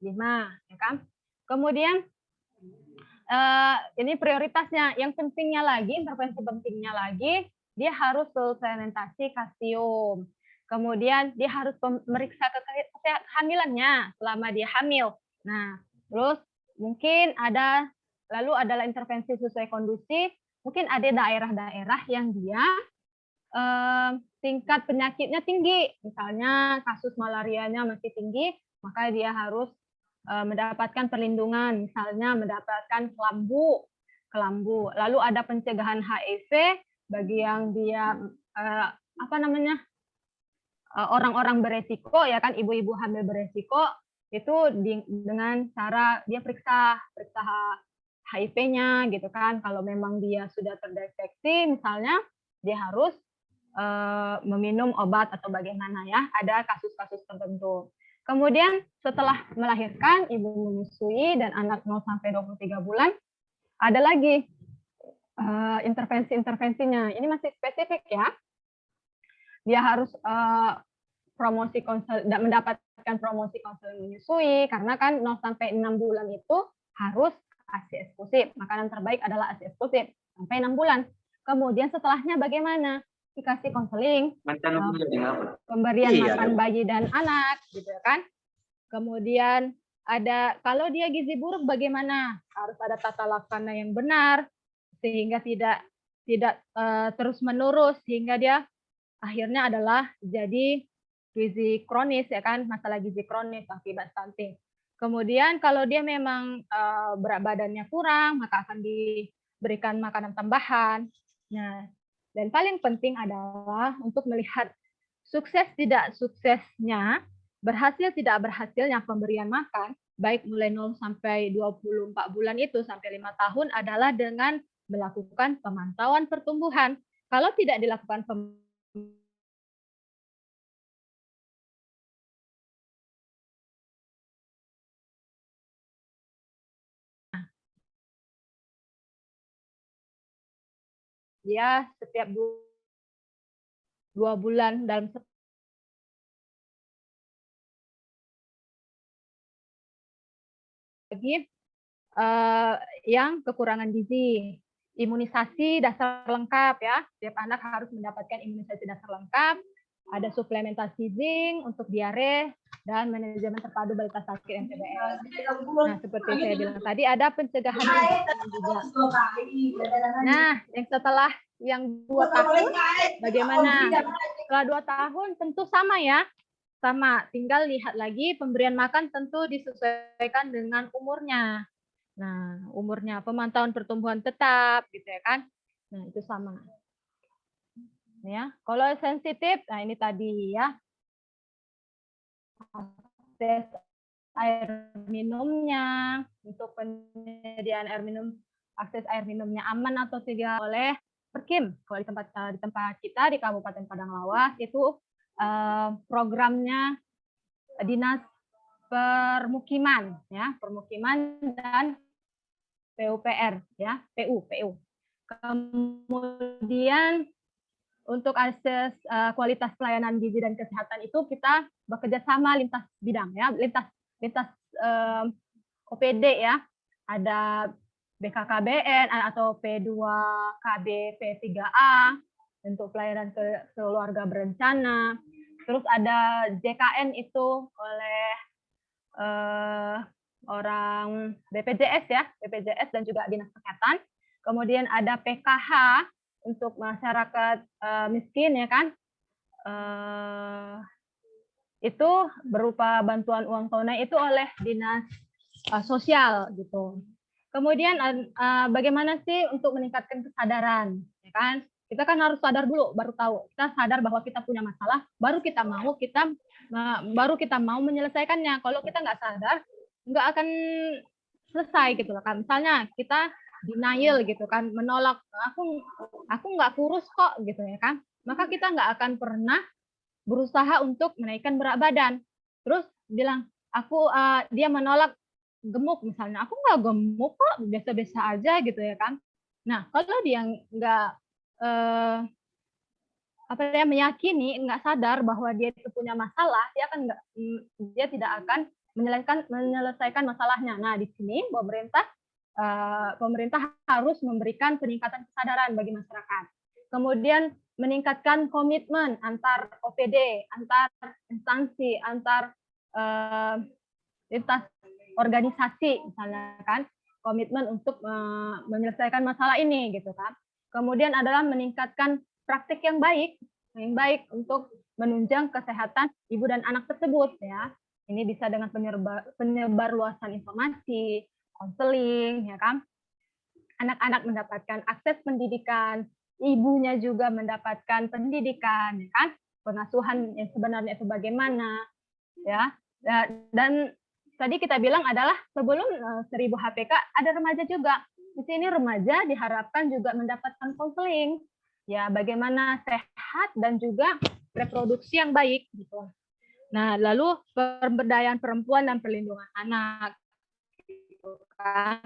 ya kan. Kemudian ini prioritasnya. Yang pentingnya lagi, intervensi pentingnya lagi, dia harus suplementasi kalsium. Kemudian dia harus memeriksa kehamilannya selama dia hamil. Nah, terus mungkin lalu adalah intervensi sesuai kondisi. Mungkin ada daerah-daerah yang dia tingkat penyakitnya tinggi. Misalnya kasus malarianya masih tinggi, maka dia harus mendapatkan perlindungan. Misalnya mendapatkan kelambu. Lalu ada pencegahan HIV bagi yang dia orang-orang beresiko, ya kan, ibu-ibu hamil beresiko itu dengan cara dia periksa HIV-nya gitu kan. Kalau memang dia sudah terdeteksi, misalnya dia harus meminum obat atau bagaimana ya. Ada kasus-kasus tertentu. Kemudian setelah melahirkan, ibu menyusui dan anak 0 sampai 23 bulan, ada lagi intervensi-intervensinya. Ini masih spesifik ya. Dia harus mendapatkan promosi konseling menyusui, karena kan 0 sampai 6 bulan itu harus ASI eksklusif. Makanan terbaik adalah ASI eksklusif sampai 6 bulan. Kemudian setelahnya bagaimana? Dikasih konseling, pemberian makan bayi dan anak, gitu kan. Kemudian kalau dia gizi buruk bagaimana? Harus ada tata laksana yang benar sehingga tidak terus menerus, sehingga dia akhirnya adalah jadi gizi kronis, ya kan, masalah gizi kronis akibat stunting. Kemudian kalau dia memang berat badannya kurang, maka akan diberikan makanan tambahan. Nah, Dan paling penting adalah untuk melihat sukses tidak suksesnya, berhasil tidak berhasilnya pemberian makan, baik mulai 0 sampai 24 bulan itu sampai 5 tahun adalah dengan melakukan pemantauan pertumbuhan. Kalau tidak dilakukan dia setiap 2 bulan dalam lagi yang kekurangan gizi. Imunisasi dasar lengkap ya. Setiap anak harus mendapatkan imunisasi dasar lengkap. Ada suplementasi zinc untuk diare dan manajemen terpadu balita sakit MTBS. Nah, seperti saya bilang tadi ada pencegahan juga. Nah, yang setelah yang 2 tahun bagaimana? Setelah 2 tahun tentu sama ya. Sama, tinggal lihat lagi pemberian makan tentu disesuaikan dengan umurnya. Nah, umurnya pemantauan pertumbuhan tetap gitu ya kan. Nah, itu sama. Ya, kalau sensitif, nah ini tadi ya. Akses air minumnya, untuk penyediaan air minum, akses air minumnya aman atau tidak oleh Perkim. Kalau di tempat kita di Kabupaten Padang Lawas itu programnya Dinas Permukiman ya, Permukiman dan PUPR ya, PU. Kemudian untuk akses kualitas pelayanan gizi dan kesehatan itu kita bekerja sama lintas bidang ya, lintas OPD ya. Ada BKKBN atau P2KB P3A untuk pelayanan keluarga berencana. Terus ada JKN itu oleh orang BPJS ya, BPJS dan juga Dinas Kesehatan. Kemudian ada PKH untuk masyarakat miskin ya kan. Itu berupa bantuan uang tunai itu oleh Dinas Sosial gitu. Kemudian bagaimana sih untuk meningkatkan kesadaran ya kan? Kita kan harus sadar dulu baru tahu. Kita sadar bahwa kita punya masalah, baru kita mau menyelesaikannya. Kalau kita nggak sadar, nggak akan selesai gitu kan. Misalnya kita denial gitu kan, menolak, aku nggak kurus kok gitu ya kan. Maka kita nggak akan pernah berusaha untuk menaikkan berat badan. Terus bilang dia menolak gemuk misalnya, aku nggak gemuk kok, biasa-biasa aja gitu ya kan. Nah kalau dia nggak meyakini, nggak sadar bahwa dia itu punya masalah, dia tidak akan menyelesaikan masalahnya. Nah di sini pemerintah harus memberikan peningkatan kesadaran bagi masyarakat. Kemudian meningkatkan komitmen antar OPD, antar instansi, antar lintas organisasi misalnya kan, komitmen untuk menyelesaikan masalah ini gitu kan. Kemudian adalah meningkatkan praktik yang baik untuk menunjang kesehatan ibu dan anak tersebut ya. Ini bisa dengan penyebarluasan informasi, konseling ya kan. Anak-anak mendapatkan akses pendidikan, ibunya juga mendapatkan pendidikan ya kan. Pengasuhan yang sebenarnya itu bagaimana ya. Dan tadi kita bilang adalah sebelum 1000 HPK ada remaja juga. Di sini remaja diharapkan juga mendapatkan konseling ya, bagaimana sehat dan juga reproduksi yang baik gitu. Nah, lalu pemberdayaan perempuan dan perlindungan anak gitu kan.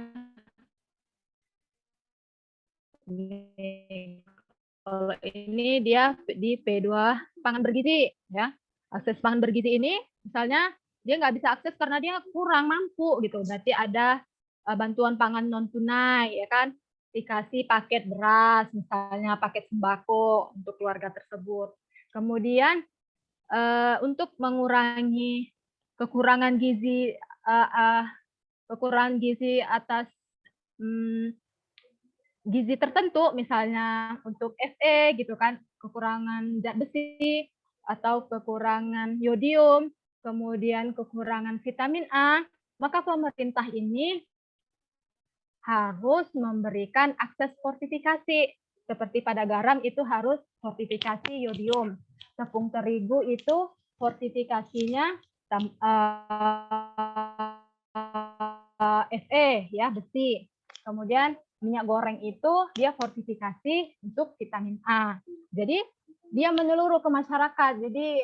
Kalau ini dia di P2 pangan bergizi ya. Akses pangan bergizi ini misalnya dia nggak bisa akses karena dia kurang mampu gitu. Berarti ada bantuan pangan non tunai ya kan, dikasih paket beras misalnya, paket sembako untuk keluarga tersebut. Kemudian untuk mengurangi kekurangan gizi atas gizi tertentu misalnya untuk Fe gitu kan, kekurangan zat besi atau kekurangan yodium, kemudian kekurangan vitamin A, maka pemerintah ini harus memberikan akses fortifikasi Seperti pada garam itu harus fortifikasi yodium. Tepung terigu itu fortifikasinya Fe ya, besi. Kemudian minyak goreng itu dia fortifikasi untuk vitamin A. Jadi dia menyeluruh ke masyarakat. Jadi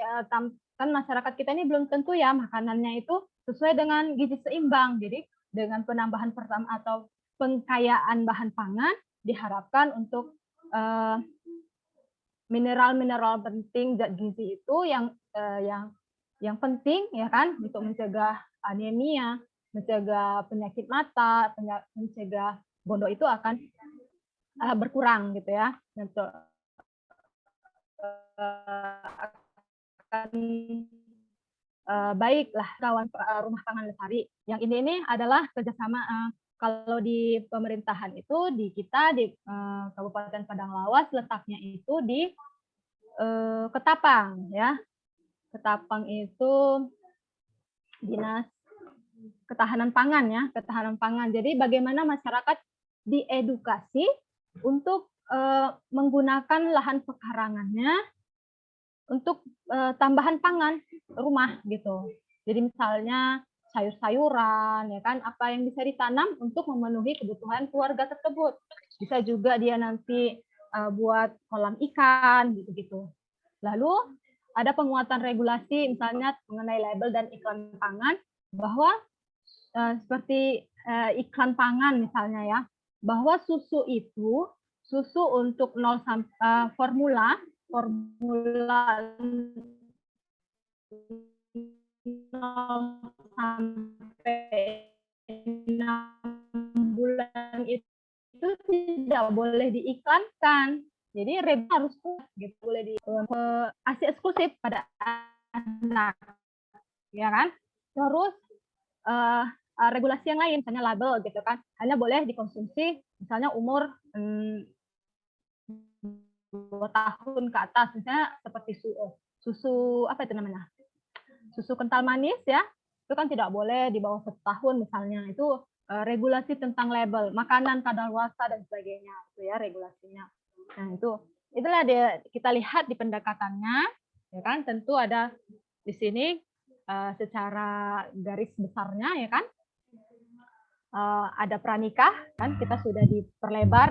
kan masyarakat kita ini belum tentu ya makanannya itu sesuai dengan gizi seimbang. Jadi dengan penambahan pertama atau pengkayaan bahan pangan diharapkan untuk mineral-mineral penting zat gizi itu yang penting ya kan untuk mencegah anemia, mencegah penyakit mata, mencegah bondo itu akan berkurang gitu ya. Untuk akan baiklah kawan rumah pangan lestari. Yang ini adalah kerjasama kalau di pemerintahan itu di kita di Kabupaten Padang Lawas letaknya itu di Ketapang ya. Ketapang itu Dinas Ketahanan Pangan ya, Ketahanan Pangan. Jadi bagaimana masyarakat diedukasi untuk menggunakan lahan pekarangannya untuk tambahan pangan rumah gitu. Jadi misalnya sayur-sayuran ya kan, apa yang bisa ditanam untuk memenuhi kebutuhan keluarga tersebut. Bisa juga dia nanti buat kolam ikan gitu-gitu. Lalu ada penguatan regulasi misalnya mengenai label dan iklan pangan, bahwa seperti iklan pangan misalnya ya, bahwa susu itu susu untuk 0 formula 0 sampai 6 bulan itu tidak boleh diiklankan. Jadi harus gitu, boleh di ASI eksklusif pada anak, ya kan? Terus regulasi yang lain, misalnya label gitu kan, hanya boleh dikonsumsi misalnya umur 2 tahun ke atas, misalnya seperti susu apa itu namanya, susu kental manis ya, itu kan tidak boleh di bawah 1 tahun misalnya. Itu regulasi tentang label makanan kadaluarsa dan sebagainya itu ya regulasinya. Nah itulah kita lihat di pendekatannya ya kan, tentu ada di sini secara garis besarnya ya kan, ada pranikah kan, kita sudah diperlebar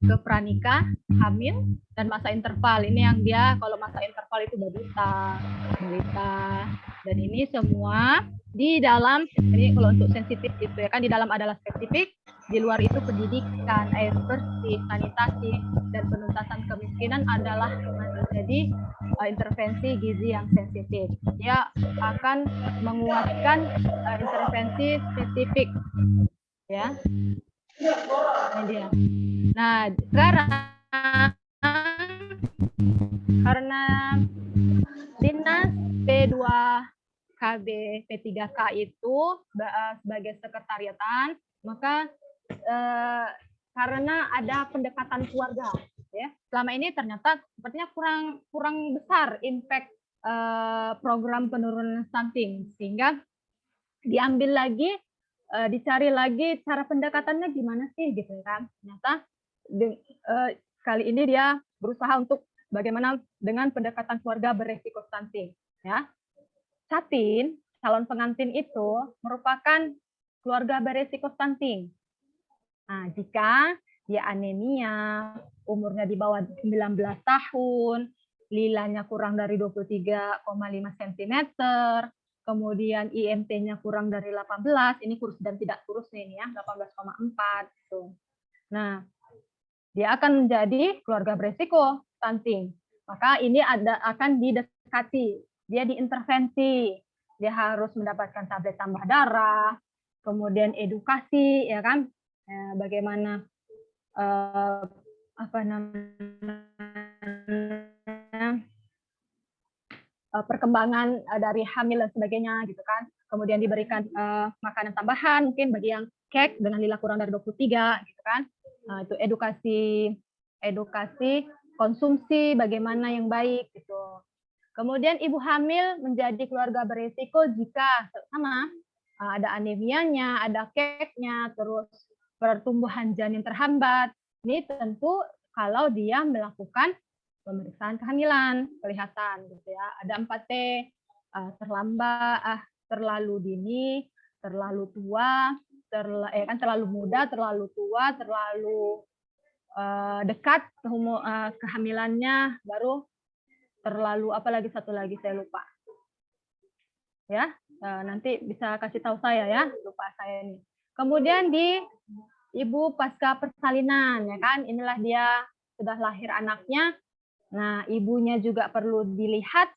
ke pranikah, hamil, dan masa interval. Ini yang dia kalau masa interval itu balita, dan ini semua di dalam, ini kalau untuk sensitif itu ya kan, di dalam adalah spesifik, di luar itu pendidikan, air bersih, sanitasi, dan penuntasan kemiskinan adalah menjadi intervensi gizi yang sensitif. Dia akan menguatkan intervensi spesifik, ya. Ini dia. Nah, sekarang karena Dinas P2KB P3K itu sebagai sekretariatan, maka karena ada pendekatan keluarga, ya. Selama ini ternyata sepertinya kurang besar impact program penurunan stunting, sehingga diambil lagi, dicari lagi cara pendekatannya gimana sih gitu kan. Ternyata kali ini dia berusaha untuk bagaimana dengan pendekatan keluarga beresiko stunting ya. Catin, calon pengantin itu merupakan keluarga beresiko stunting. Nah, jika dia anemia, umurnya di bawah 19 tahun, lilanya kurang dari 23,5 cm, kemudian IMT-nya kurang dari 18, ini kurus dan tidak kurus nih ya, 18,4 gitu. Nah, dia akan menjadi keluarga beresiko stunting. Maka ini akan didekati, dia diintervensi, dia harus mendapatkan tablet tambah darah, kemudian edukasi ya kan, bagaimana perkembangan dari hamil dan sebagainya gitu kan. Kemudian diberikan makanan tambahan mungkin bagi yang cake dengan lila kurang dari 23 gitu kan. Itu edukasi konsumsi bagaimana yang baik gitu. Kemudian ibu hamil menjadi keluarga beresiko jika sama ada anemianya, ada cake-nya, terus pertumbuhan janin terhambat, Ini tentu kalau dia melakukan pemeriksaan kehamilan, kelihatan gitu ya. Ada 4T, terlambat, terlalu dini, terlalu tua, terlalu muda, terlalu tua, terlalu dekat kehamilannya, baru terlalu apa lagi satu lagi saya lupa. Ya, nanti bisa kasih tahu saya ya, lupa saya ini. Kemudian di ibu pasca persalinan, ya kan, inilah dia sudah lahir anaknya. Nah, ibunya juga perlu dilihat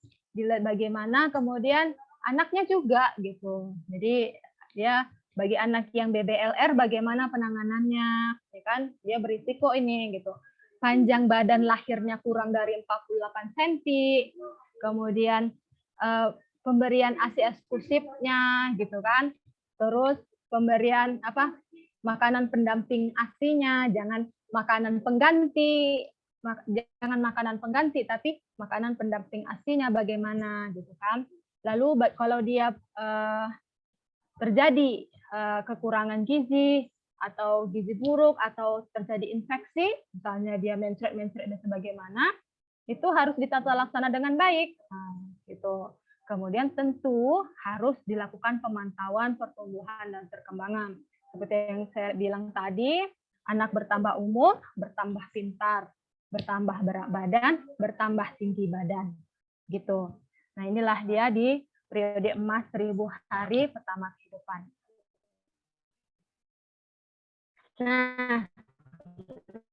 bagaimana, kemudian anaknya juga gitu. Jadi dia bagi anak yang BBLR bagaimana penanganannya, ya kan? Dia berisiko ini gitu. Panjang badan lahirnya kurang dari 48 cm, kemudian pemberian ASI eksklusifnya gitu kan. Terus pemberian makanan pendamping ASI-nya, jangan makanan pengganti, tapi makanan pendamping ASI-nya bagaimana gitu kan. Lalu kalau dia terjadi kekurangan gizi atau gizi buruk atau terjadi infeksi, misalnya dia mencret dan sebagaimana, itu harus ditata laksana dengan baik. Nah, gitu. Kemudian tentu harus dilakukan pemantauan pertumbuhan dan perkembangan. Seperti yang saya bilang tadi, anak bertambah umur, bertambah pintar, bertambah berat badan, bertambah tinggi badan. Gitu. Nah, inilah dia di periode emas 1000 hari pertama kehidupan. Nah,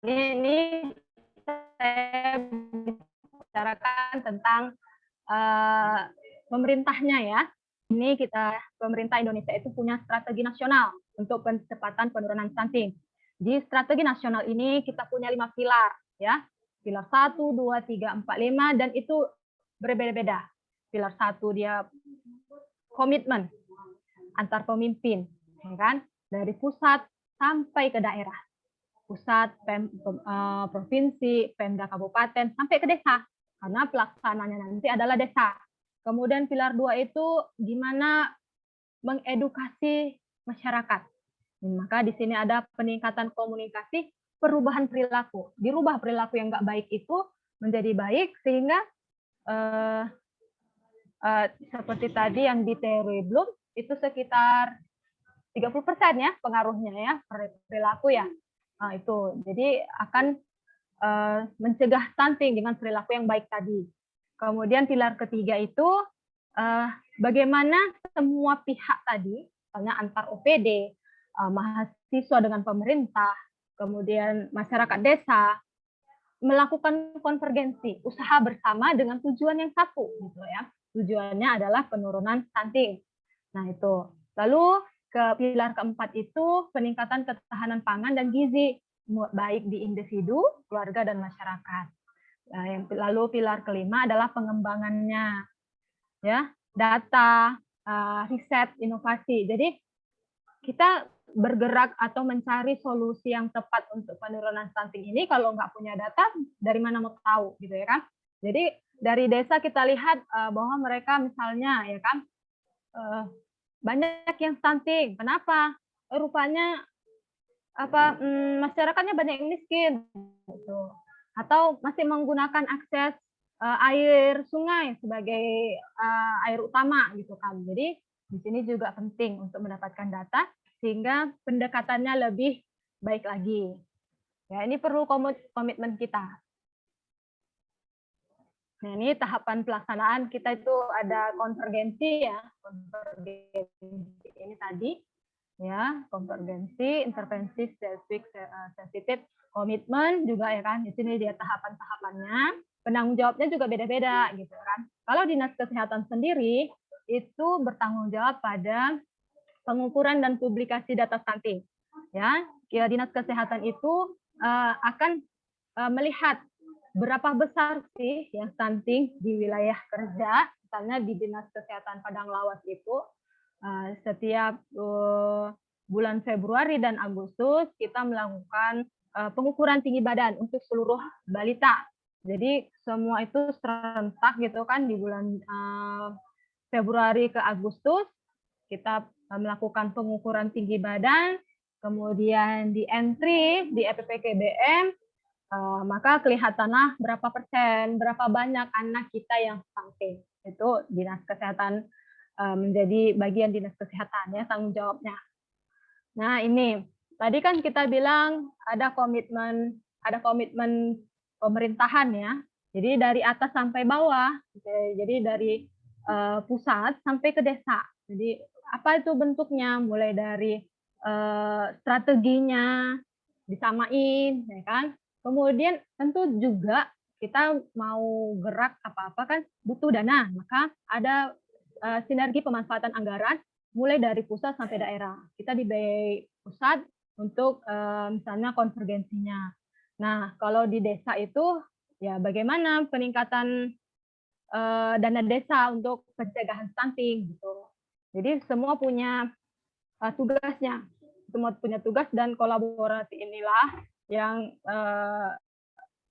ini saya bicarakan tentang pemerintahnya ya. Ini pemerintah Indonesia itu punya strategi nasional untuk percepatan penurunan stunting. Di strategi nasional ini kita punya 5 pilar ya. Pilar 1, 2, 3, 4, 5 dan itu berbeda-beda. Pilar 1 dia komitmen antar pemimpin, ya kan? Dari pusat sampai ke daerah. Pusat, provinsi, Pemda kabupaten sampai ke desa. Karena pelaksananya nanti adalah desa. Kemudian pilar 2 itu gimana mengedukasi masyarakat. Maka di sini ada peningkatan komunikasi, perubahan perilaku. Dirubah perilaku yang nggak baik itu menjadi baik sehingga seperti tadi yang di teori Bloom itu sekitar 30% ya pengaruhnya ya perilaku ya. Nah, itu jadi akan mencegah stunting dengan perilaku yang baik tadi. Kemudian pilar ketiga itu bagaimana semua pihak tadi, misalnya antar OPD, mahasiswa dengan pemerintah, kemudian masyarakat desa, melakukan konvergensi, usaha bersama dengan tujuan yang satu, gitu ya. Tujuannya adalah penurunan stunting. Nah itu. Lalu ke pilar keempat itu peningkatan ketahanan pangan dan gizi, baik di individu, keluarga dan masyarakat. Nah, lalu pilar kelima adalah pengembangannya, ya, data, riset, inovasi. Jadi kita bergerak atau mencari solusi yang tepat untuk penurunan stunting ini kalau nggak punya data dari mana mau tahu gitu ya kan. Jadi dari desa kita lihat bahwa mereka misalnya ya kan banyak yang stunting. Kenapa? Rupanya masyarakatnya banyak yang miskin gitu. Atau masih menggunakan akses air sungai sebagai air utama gitu kan. Jadi di sini juga penting untuk mendapatkan data sehingga pendekatannya lebih baik lagi. Ya, ini perlu komitmen kita. Nah, ini tahapan pelaksanaan kita itu ada konvergensi ya, konvergensi ini tadi ya, konvergensi, intervensi, sensitif, komitmen juga ya kan. Di sini dia tahapan-tahapannya, penanggung jawabnya juga beda-beda gitu kan. Kalau Dinas Kesehatan sendiri itu bertanggung jawab pada pengukuran dan publikasi data stunting. Ya, Dinas Kesehatan itu akan melihat berapa besar sih yang stunting di wilayah kerja. Misalnya di Dinas Kesehatan Padang Lawas itu setiap bulan Februari dan Agustus kita melakukan pengukuran tinggi badan untuk seluruh balita. Jadi semua itu serentak gitu kan di bulan Februari ke Agustus kita melakukan pengukuran tinggi badan, kemudian di entry di EPPKBM, maka kelihatanlah berapa persen, berapa banyak anak kita yang stunting. Itu dinas kesehatan, menjadi bagian dinas kesehatan ya tanggung jawabnya. Nah ini tadi kan kita bilang ada komitmen pemerintahan ya. Jadi dari atas sampai bawah. Jadi dari pusat sampai ke desa. Jadi apa itu bentuknya? Mulai dari strateginya disamain, ya kan? Kemudian tentu juga kita mau gerak apa-apa kan butuh dana, maka ada sinergi pemanfaatan anggaran mulai dari pusat sampai daerah. Kita dibiayai pusat untuk misalnya konvergensinya. Nah, kalau di desa itu ya bagaimana peningkatan dana desa untuk pencegahan stunting gitu. Jadi semua punya tugasnya, semua punya tugas dan kolaborasi inilah yang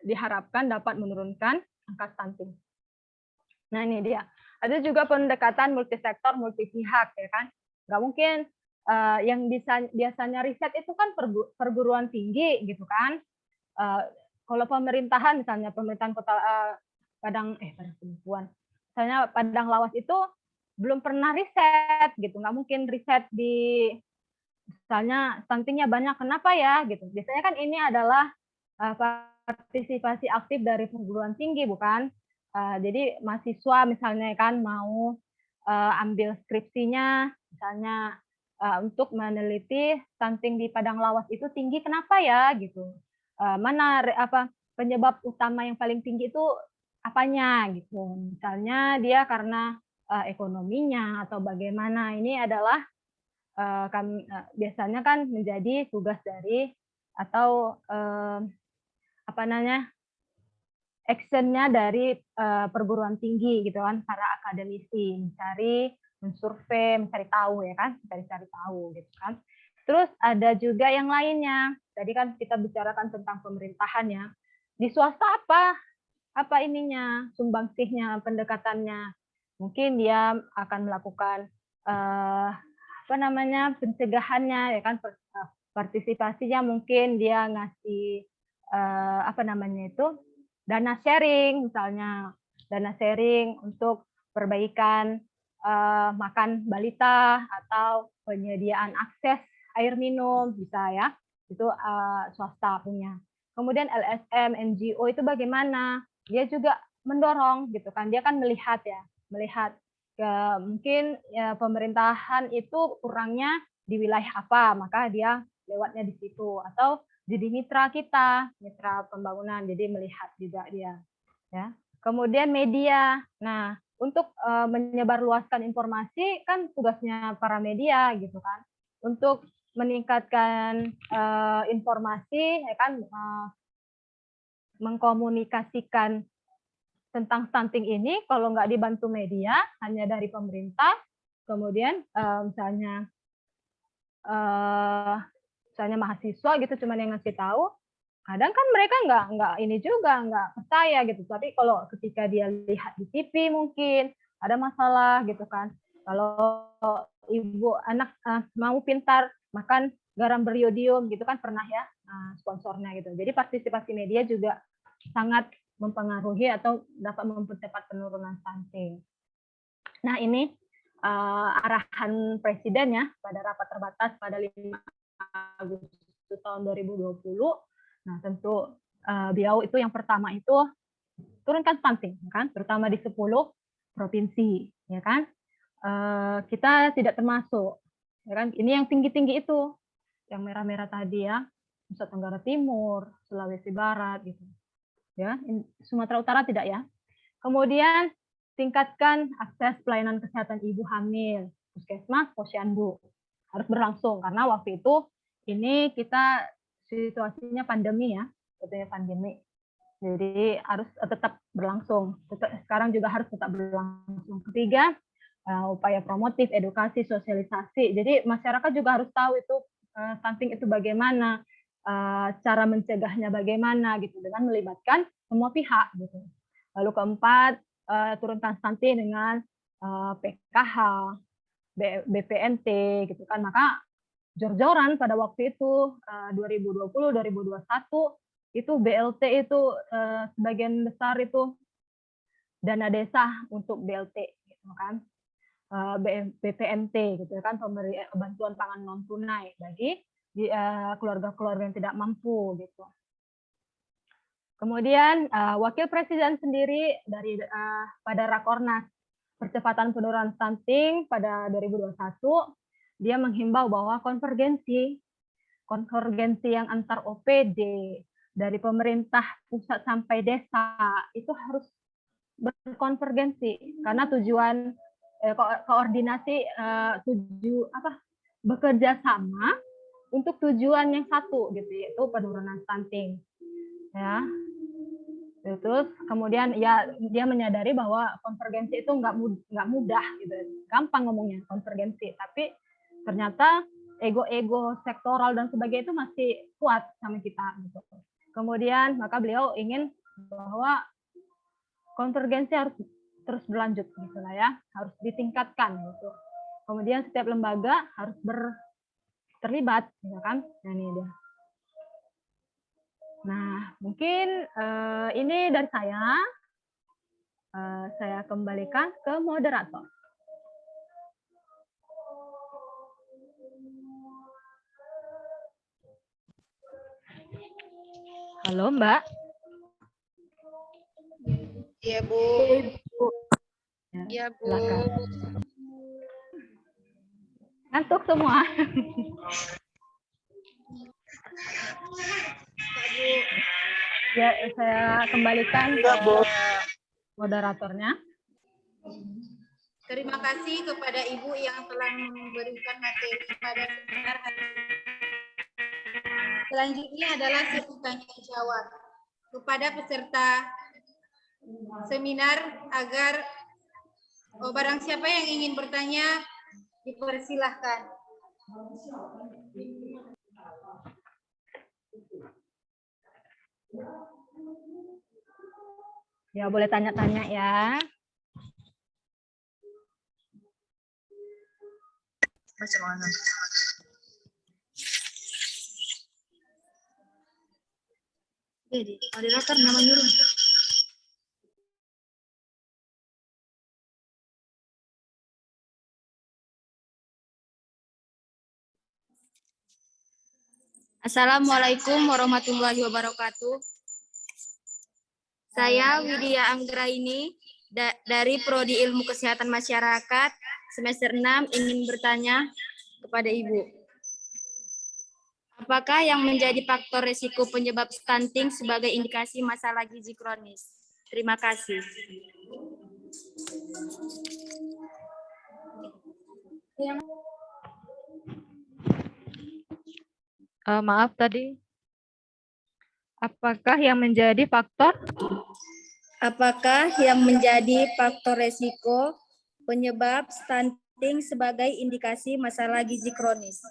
diharapkan dapat menurunkan angka stunting. Nah ini dia. Ada juga pendekatan multisektor, multipihak ya kan. Nggak mungkin yang biasanya riset itu kan perguruan tinggi gitu kan. Kalau pemerintahan misalnya pemerintahan kota Padang Perempuan, misalnya Padang Lawas itu belum pernah riset gitu, nggak mungkin riset di misalnya stuntingnya banyak, kenapa ya gitu. Biasanya kan ini adalah partisipasi aktif dari perguruan tinggi bukan. Jadi mahasiswa misalnya kan mau ambil skripsinya misalnya untuk meneliti stunting di Padang Lawas itu tinggi kenapa ya gitu. Mana penyebab utama yang paling tinggi itu apanya gitu. Misalnya dia karena ekonominya atau bagaimana. Ini adalah biasanya kan menjadi tugas dari atau actionnya dari perguruan tinggi gitu kan, para akademisi mencari, mensurvei, mencari tahu ya kan, mencari tahu gitu kan. Terus ada juga yang lainnya. Tadi kan kita bicarakan tentang pemerintahan ya. Di swasta apa ininya, sumbangsihnya, pendekatannya. Mungkin dia akan melakukan pencegahannya ya kan, partisipasinya mungkin dia ngasih dana sharing misalnya, dana sharing untuk perbaikan makan balita atau penyediaan akses air minum bisa ya, itu swasta punya. Kemudian LSM, NGO itu bagaimana? Dia juga mendorong gitu kan, dia kan melihat mungkin ya, pemerintahan itu kurangnya di wilayah apa, maka dia lewatnya di situ, atau jadi mitra kita, mitra pembangunan, jadi melihat juga dia. Ya. Kemudian media, nah untuk menyebarluaskan informasi kan tugasnya para media gitu kan, untuk meningkatkan informasi, ya kan, mengkomunikasikan tentang stunting ini, kalau nggak dibantu media, hanya dari pemerintah, kemudian misalnya mahasiswa gitu cuman yang ngasih tahu, kadang kan mereka nggak ini juga nggak percaya gitu. Tapi kalau ketika dia lihat di TV mungkin ada masalah gitu kan. Kalau ibu anak mau pintar makan garam beriodium gitu kan pernah ya sponsornya gitu. Jadi partisipasi media juga sangat mempengaruhi atau dapat mempercepat penurunan stunting. Nah ini arahan Presiden ya pada rapat terbatas pada 5 Agustus tahun 2020. Nah tentu beliau itu yang pertama itu turunkan stunting, kan, terutama di 10 provinsi, ya kan. Kita tidak termasuk, ya kan. Ini yang tinggi-tinggi itu, yang merah-merah tadi ya, Nusa Tenggara Timur, Sulawesi Barat gitu. Ya, Sumatera Utara tidak ya. Kemudian tingkatkan akses pelayanan kesehatan ibu hamil, puskesmas, posyandu harus berlangsung karena waktu itu ini kita situasinya pandemi ya, sebetulnya pandemi. Jadi harus tetap berlangsung. Sekarang juga harus tetap berlangsung. Ketiga, upaya promotif, edukasi, sosialisasi. Jadi masyarakat juga harus tahu itu stunting itu bagaimana, cara mencegahnya bagaimana gitu dengan melibatkan semua pihak gitu. Lalu keempat, turunkan stunting dengan PKH, BPNT gitu kan. Maka jor-joran pada waktu itu 2020-2021 itu BLT itu sebagian besar itu dana desa untuk BLT gitu kan, BPMT gitu kan, bantuan pangan non tunai bagi keluarga-keluarga yang tidak mampu gitu. Kemudian Wakil Presiden sendiri dari pada Rakornas Percepatan Penurunan Stunting pada 2021, dia menghimbau bahwa konvergensi yang antar OPD dari pemerintah pusat sampai desa itu harus berkonvergensi karena tujuan koordinasi bekerja sama untuk tujuan yang satu gitu, yaitu penurunan stunting ya. Terus kemudian ya dia menyadari bahwa konvergensi itu nggak mudah gitu, gampang ngomongnya konvergensi, tapi ternyata ego-ego sektoral dan sebagainya itu masih kuat sama kita gitu. Kemudian maka beliau ingin bahwa konvergensi harus terus berlanjut gitu lah ya, harus ditingkatkan gitu. Kemudian setiap lembaga harus terlibat gitu kan. Nah, ini dia. Nah, mungkin ini dari saya. Saya kembalikan ke moderator. Halo, Mbak. Iya, Bu. Ya, Bu. Silakan. Ngantuk semua. Ya, saya kembalikan ke moderatornya. Terima kasih kepada Ibu yang telah memberikan materi pada seminar hari ini. Selanjutnya adalah sesi tanya jawab kepada peserta seminar agar barang siapa yang ingin bertanya dipersilahkan. Ya, boleh tanya-tanya ya. Bagaimana? Jadi, moderator namanya. Assalamualaikum warahmatullahi wabarakatuh. Saya Widya Anggraini dari Prodi Ilmu Kesehatan Masyarakat semester 6 ingin bertanya kepada Ibu. Apakah yang menjadi faktor risiko penyebab stunting sebagai indikasi masalah gizi kronis? Terima kasih. Maaf tadi. Apakah yang menjadi faktor? Apakah yang menjadi faktor risiko penyebab stunting sebagai indikasi masalah gizi kronis?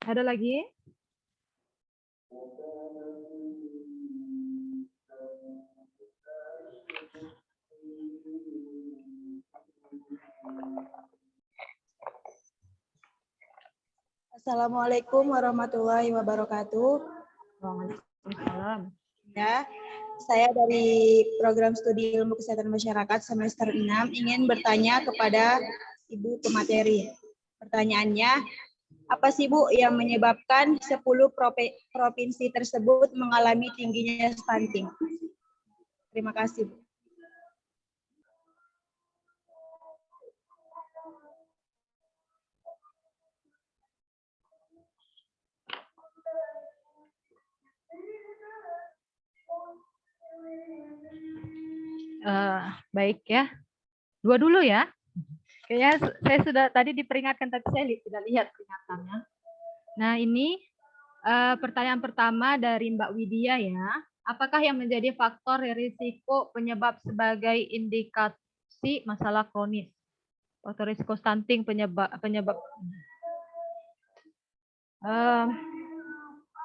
Ada lagi? Assalamualaikum warahmatullahi wabarakatuh. Waalaikumsalam. Ya, saya dari program studi ilmu kesehatan masyarakat semester 6 ingin bertanya kepada Ibu pemateri. Pertanyaannya, apa sih Bu yang menyebabkan 10 provinsi tersebut mengalami tingginya stunting? Terima kasih, Bu. Baik ya. Dua dulu ya. Kayaknya saya sudah tadi diperingatkan, tapi saya tidak lihat peringatannya. Nah, ini pertanyaan pertama dari Mbak Widya ya. Apakah yang menjadi faktor risiko penyebab sebagai indikasi masalah kronis? Faktor risiko stunting penyebab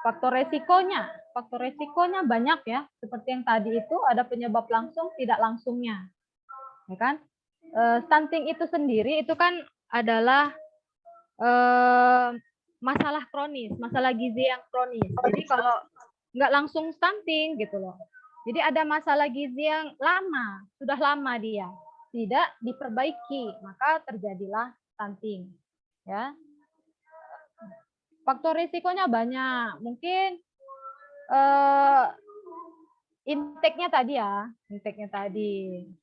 Faktor resikonya banyak ya. Seperti yang tadi itu ada penyebab langsung, tidak langsungnya, ya kan? Stunting itu sendiri itu kan adalah masalah kronis, masalah gizi yang kronis. Jadi kalau nggak langsung stunting gitu loh. Jadi ada masalah gizi yang lama, sudah lama dia tidak diperbaiki, maka terjadilah stunting. Ya. Faktor risikonya banyak. Mungkin intake-nya tadi.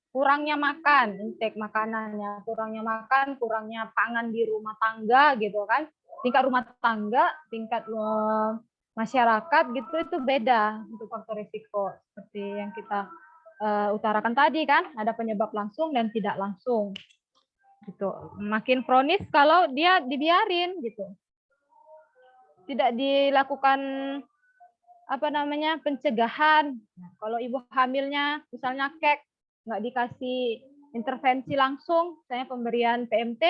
Kurangnya makan, intake makanannya, kurangnya makan, kurangnya pangan di rumah tangga gitu kan. Tingkat rumah tangga, tingkat masyarakat gitu itu beda untuk faktor risiko. Seperti yang kita utarakan tadi kan, ada penyebab langsung dan tidak langsung. Gitu. Makin kronis kalau dia dibiarin gitu. Tidak dilakukan pencegahan. Nah, kalau ibu hamilnya misalnya nggak dikasih intervensi langsung, misalnya pemberian PMT,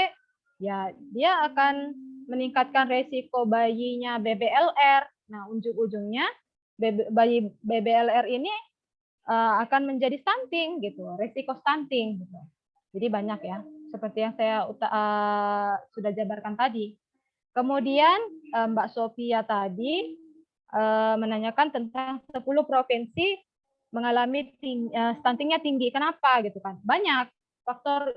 ya dia akan meningkatkan resiko bayinya BBLR. Nah, ujung-ujungnya bayi BBLR ini akan menjadi stunting gitu, resiko stunting gitu. Jadi banyak ya, seperti yang saya sudah jabarkan tadi. Kemudian Mbak Sophia tadi menanyakan tentang 10 provinsi mengalami stuntingnya tinggi. Kenapa gitu kan? Banyak faktor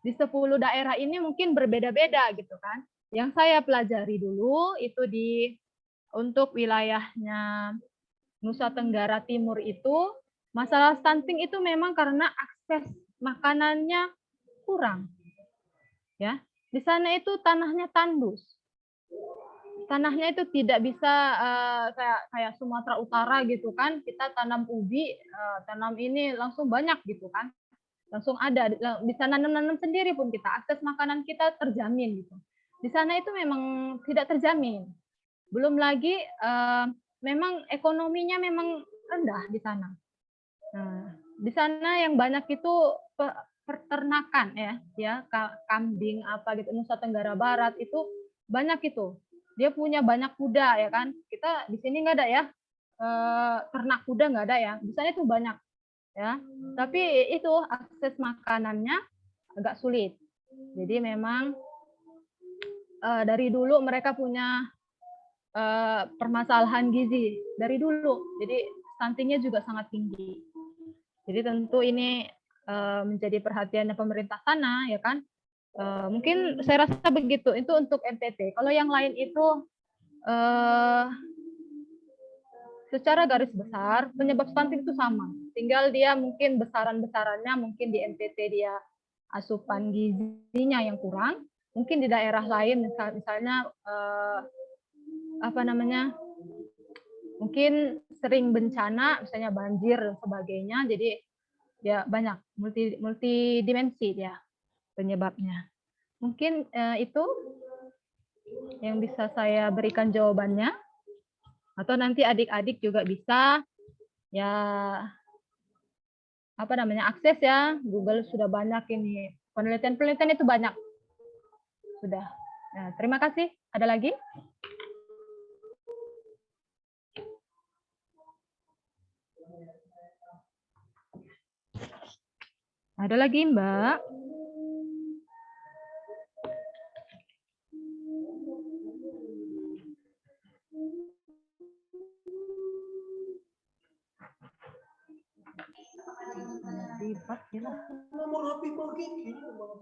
di 10 daerah ini mungkin berbeda-beda gitu kan. Yang saya pelajari dulu itu untuk wilayahnya Nusa Tenggara Timur itu masalah stunting itu memang karena akses makanannya kurang. Ya. Di sana itu tanahnya tandus. Tanahnya itu tidak bisa kayak Sumatera Utara gitu kan, kita tanam ubi, tanam ini langsung banyak gitu kan, langsung ada, bisa nanam sendiri pun kita, akses makanan kita terjamin gitu. Di sana itu memang tidak terjamin. Belum lagi memang ekonominya memang rendah di sana. Nah, di sana yang banyak itu peternakan ya kambing apa gitu, Nusa Tenggara Barat itu banyak itu. Dia punya banyak kuda ya kan. Kita di sini nggak ada ya. Ternak kuda nggak ada ya. Di sana itu banyak ya. Tapi itu akses makanannya agak sulit. Jadi memang dari dulu mereka punya permasalahan gizi dari dulu. Jadi stuntingnya juga sangat tinggi. Jadi tentu ini menjadi perhatiannya pemerintah sana ya kan. Mungkin saya rasa begitu. Itu untuk NTT. Kalau yang lain itu secara garis besar penyebab stunting itu sama. Tinggal dia mungkin besaran-besarannya mungkin di NTT dia asupan gizinya yang kurang. Mungkin di daerah lain misalnya mungkin sering bencana misalnya banjir dan sebagainya. Jadi ya banyak multidimensi dia penyebabnya. Mungkin itu yang bisa saya berikan jawabannya. Atau nanti adik-adik juga bisa ya akses ya, Google sudah banyak ini. Penelitian itu banyak. Sudah. Nah, terima kasih. Ada lagi? Ada lagi, Mbak?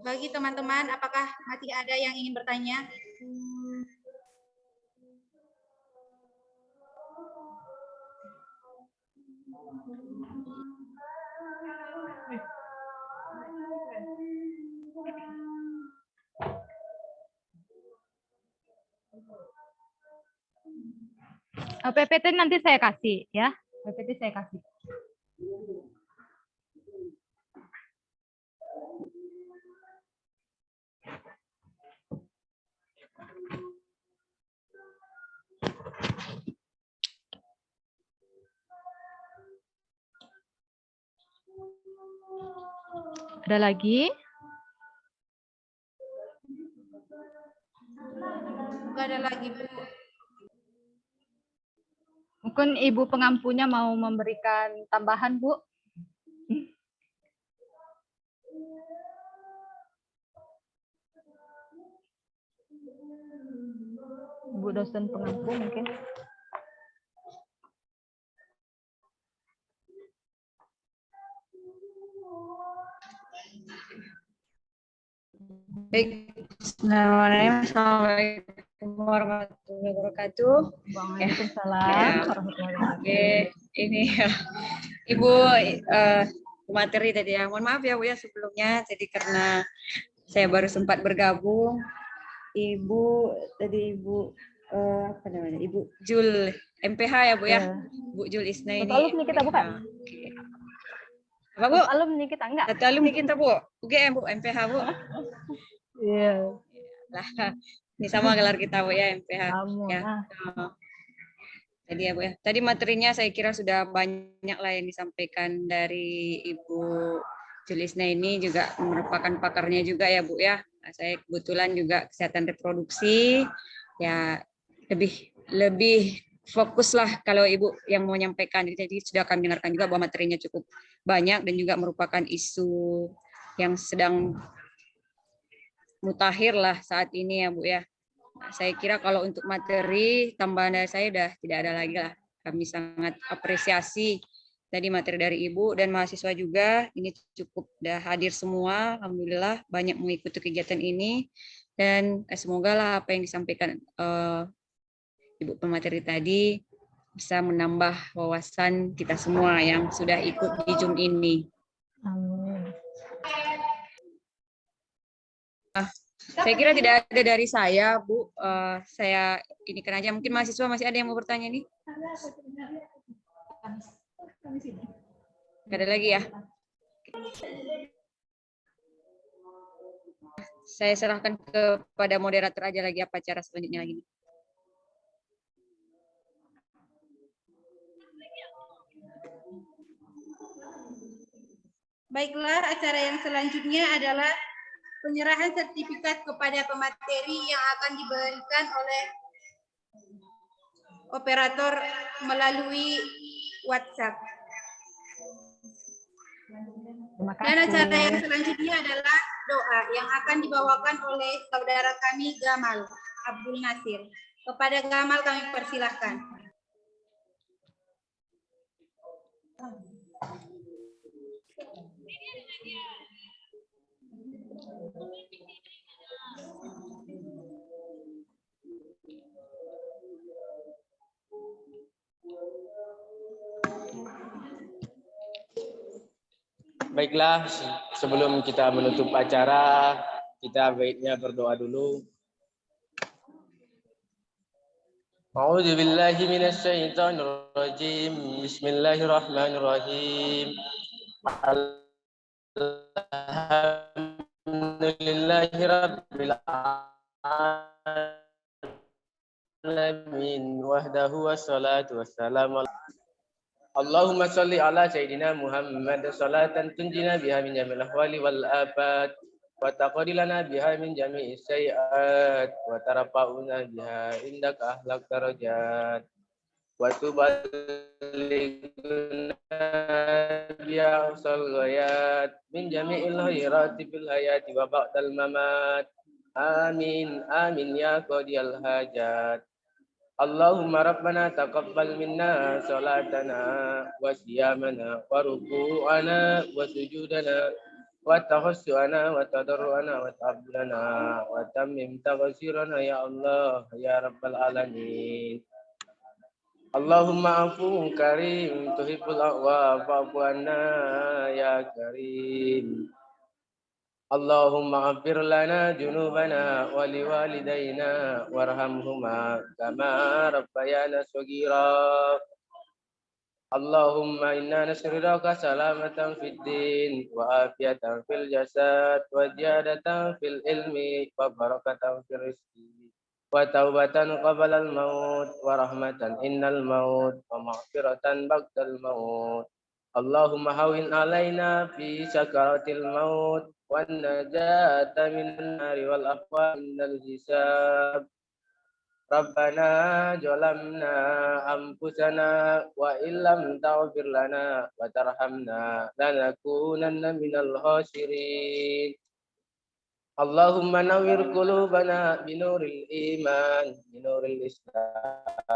Bagi teman-teman, apakah masih ada yang ingin bertanya? PPT nanti saya kasih ya. PPT saya kasih. Ada lagi? Enggak ada lagi, Bu. Mungkin Ibu pengampunya mau memberikan tambahan, Bu. Bu dosen pengampu mungkin. Baik, Bismillahirrahmanirrahim. Assalamualaikum warahmatullahi wabarakatuh. Waalaikumsalam warahmatullahi wabarakatuh. Oke, ini ya, Ibu materi tadi ya. Mohon maaf ya Bu ya sebelumnya. Jadi karena saya baru sempat bergabung, Ibu apa namanya? Ibu Jul MPH ya Bu ya. Bu Jul Isna ini. Alumni kita bukan? Oke. Apa Bu? Alumni kita enggak? Satu alumni kita Bu. UGM Bu, MPH Bu. Iya. Lah, ini sama gelar kita Bu ya, MPH. Kamu. Ya. Tadi ya Bu ya. Tadi materinya saya kira sudah banyak lah yang disampaikan dari Ibu Julisna, ini juga merupakan pakarnya juga ya Bu ya. Nah, saya kebetulan juga kesehatan reproduksi. Ya lebih fokuslah kalau Ibu yang mau menyampaikan. Jadi sudah kami dengarkan juga bahwa materinya cukup banyak dan juga merupakan isu yang sedang mutakhir lah saat ini ya Bu ya. Nah, saya kira kalau untuk materi tambahan dari saya udah tidak ada lagi lah. Kami sangat apresiasi tadi materi dari Ibu dan mahasiswa juga. Ini cukup udah hadir semua. Alhamdulillah banyak mengikuti kegiatan ini. Dan semoga lah apa yang disampaikan Ibu pemateri tadi bisa menambah wawasan kita semua yang sudah ikut di Zoom ini. Amin. Saya kira tidak ada dari saya, Bu. Saya ini kan aja. Mungkin mahasiswa masih ada yang mau bertanya nih? Tidak ada lagi ya? Saya serahkan kepada moderator aja lagi apa cara selanjutnya lagi. Baiklah, acara yang selanjutnya adalah penyerahan sertifikat kepada pemateri yang akan diberikan oleh operator melalui WhatsApp. Terima kasih. Dan acara yang selanjutnya adalah doa yang akan dibawakan oleh saudara kami Gamal Abdul Nasir. Kepada Gamal kami persilahkan. Baiklah, sebelum kita menutup acara, kita baiknya berdoa dulu. A'udzu billahi minasyaitonir rajim. Bismillahirrahmanirrahim. Alhamdulillahi rabbil alamin wahdahu wassalatu wassalamu Allahumma salli ala Sayyidina Muhammad salatan tunjina biha min jamil ahwali wal afat wa taqdilana biha min jami'is sayyi'at wa tarfa'una biha indaka ahlak darajat wa tuballighuna biha usal ghayat min jami'il khairati fil hayati wa ba'dal mamat. Amin amin ya qadiyal hajat. Allahumma rabbana taqabbal minna salatana wa siyamana wa ruku'ana wa sujudana wa tahassuana wa tadarruana wa ta'abbulana wa tammim taghsirana ya Allah ya rabbal alamin. Allahumma afuwun karim tuhibbul afwa fa'fu anna ya karim. Allahumma ghfir lana junubana wa liwalidayna warhamhuma kama rabbayana shaghira. Allahumma inna nas'aluka salamatan fid din wa afiyatan fil jasad wa ziyadatan fil ilmi wa barakatan fil rizqi wa taubatan qabla al maut wa rahmatan innal maut wa maghfiratan ba'dal maut. Allahumma hawin alaina fi sakaratil maut wan najata minan nari wal afwa indal hisab. ربنا ظلمنا أنفسنا وإن لم تغفر لنا وترحمنا لنكونن من الخاسرين اللهم نور قلوبنا بنور الإيمان بنور الإسلام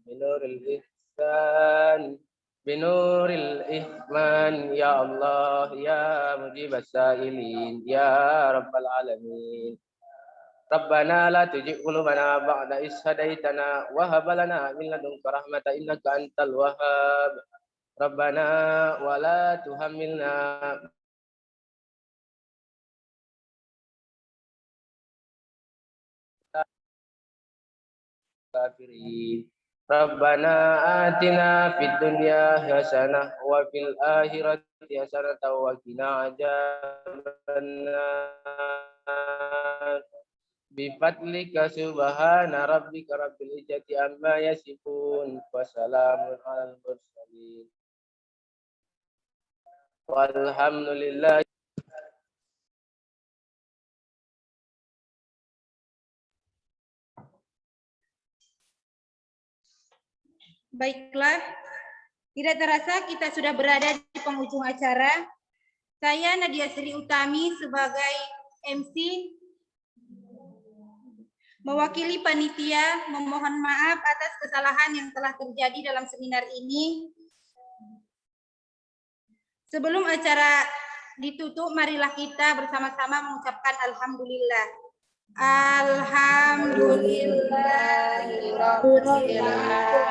بنور الإحسان بنور الإيمان يا الله يا مجيب السائلين يا رب العالمين ربنا لا تزغ قلوبنا بعد إذ هديتنا وهب لنا من لدنك رحمة إنك أنت الوهاب ربنا ولا تحملنا الكافرين ربنا آتنا في الدنيا حسنة وفي الآخرة حسنة وقنا عذاب النار بفضلك سبحان ربك رب العزة عما يصفون وسلام على المرسلين والحمد لله. Baiklah, tidak terasa kita sudah berada di penghujung acara. Saya Nadia Sri Utami sebagai MC mewakili panitia memohon maaf atas kesalahan yang telah terjadi dalam seminar ini. Sebelum acara ditutup, marilah kita bersama-sama mengucapkan Alhamdulillah.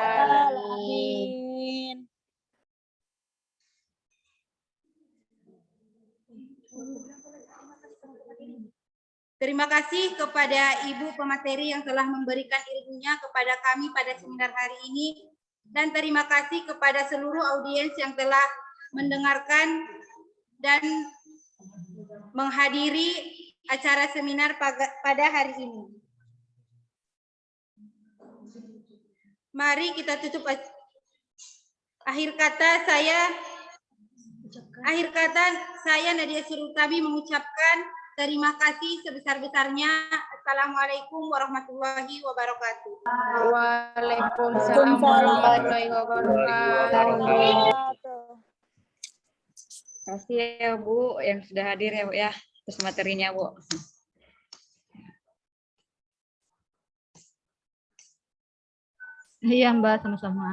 Alhamdulillahirrahmanirrahim. Terima kasih kepada Ibu pemateri yang telah memberikan ilmunya kepada kami pada seminar hari ini. Dan terima kasih kepada seluruh audiens yang telah mendengarkan dan menghadiri acara seminar pada hari ini. Mari kita tutup. Akhir kata saya Nadia Sri Utami mengucapkan terima kasih sebesar-besarnya. Assalamualaikum warahmatullahi wabarakatuh. Waalaikumsalam warahmatullahi wabarakatuh. Terima kasih ya Bu yang sudah hadir ya Bu ya, atas materinya Bu. Iya Mbak, sama-sama.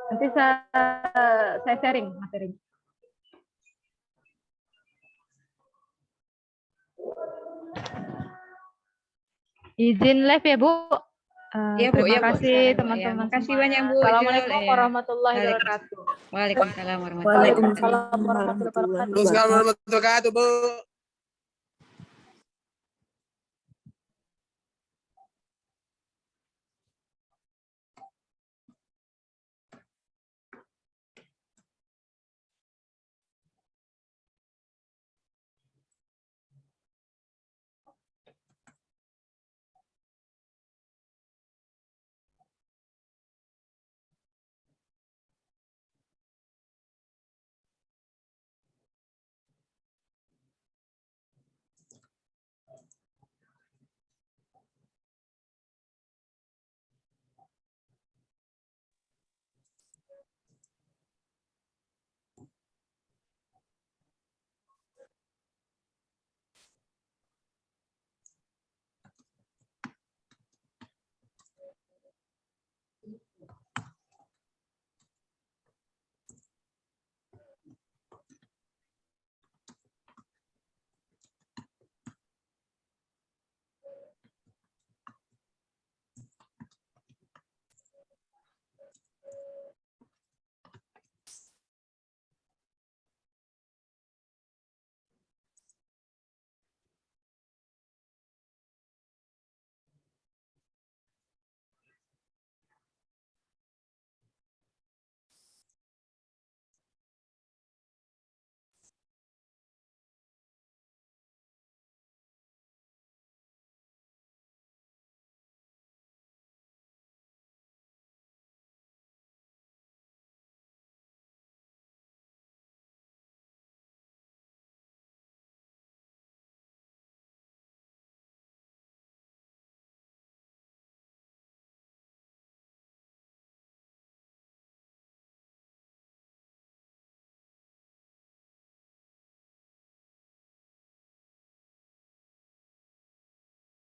Nanti saya sharing materinya. Izin live ya Bu. Iya Bu, terima ya, Bu. kasih Sekarang, teman-teman. ya. Makasih banyak Bu. Assalamualaikum Ya. warahmatullahi wabarakatuh. Waalaikumsalam warahmatullahi wabarakatuh. Waalaikumsalam warahmatullahi wabarakatuh. Waalaikumsalam warahmatullahi wabarakatuh, Bu.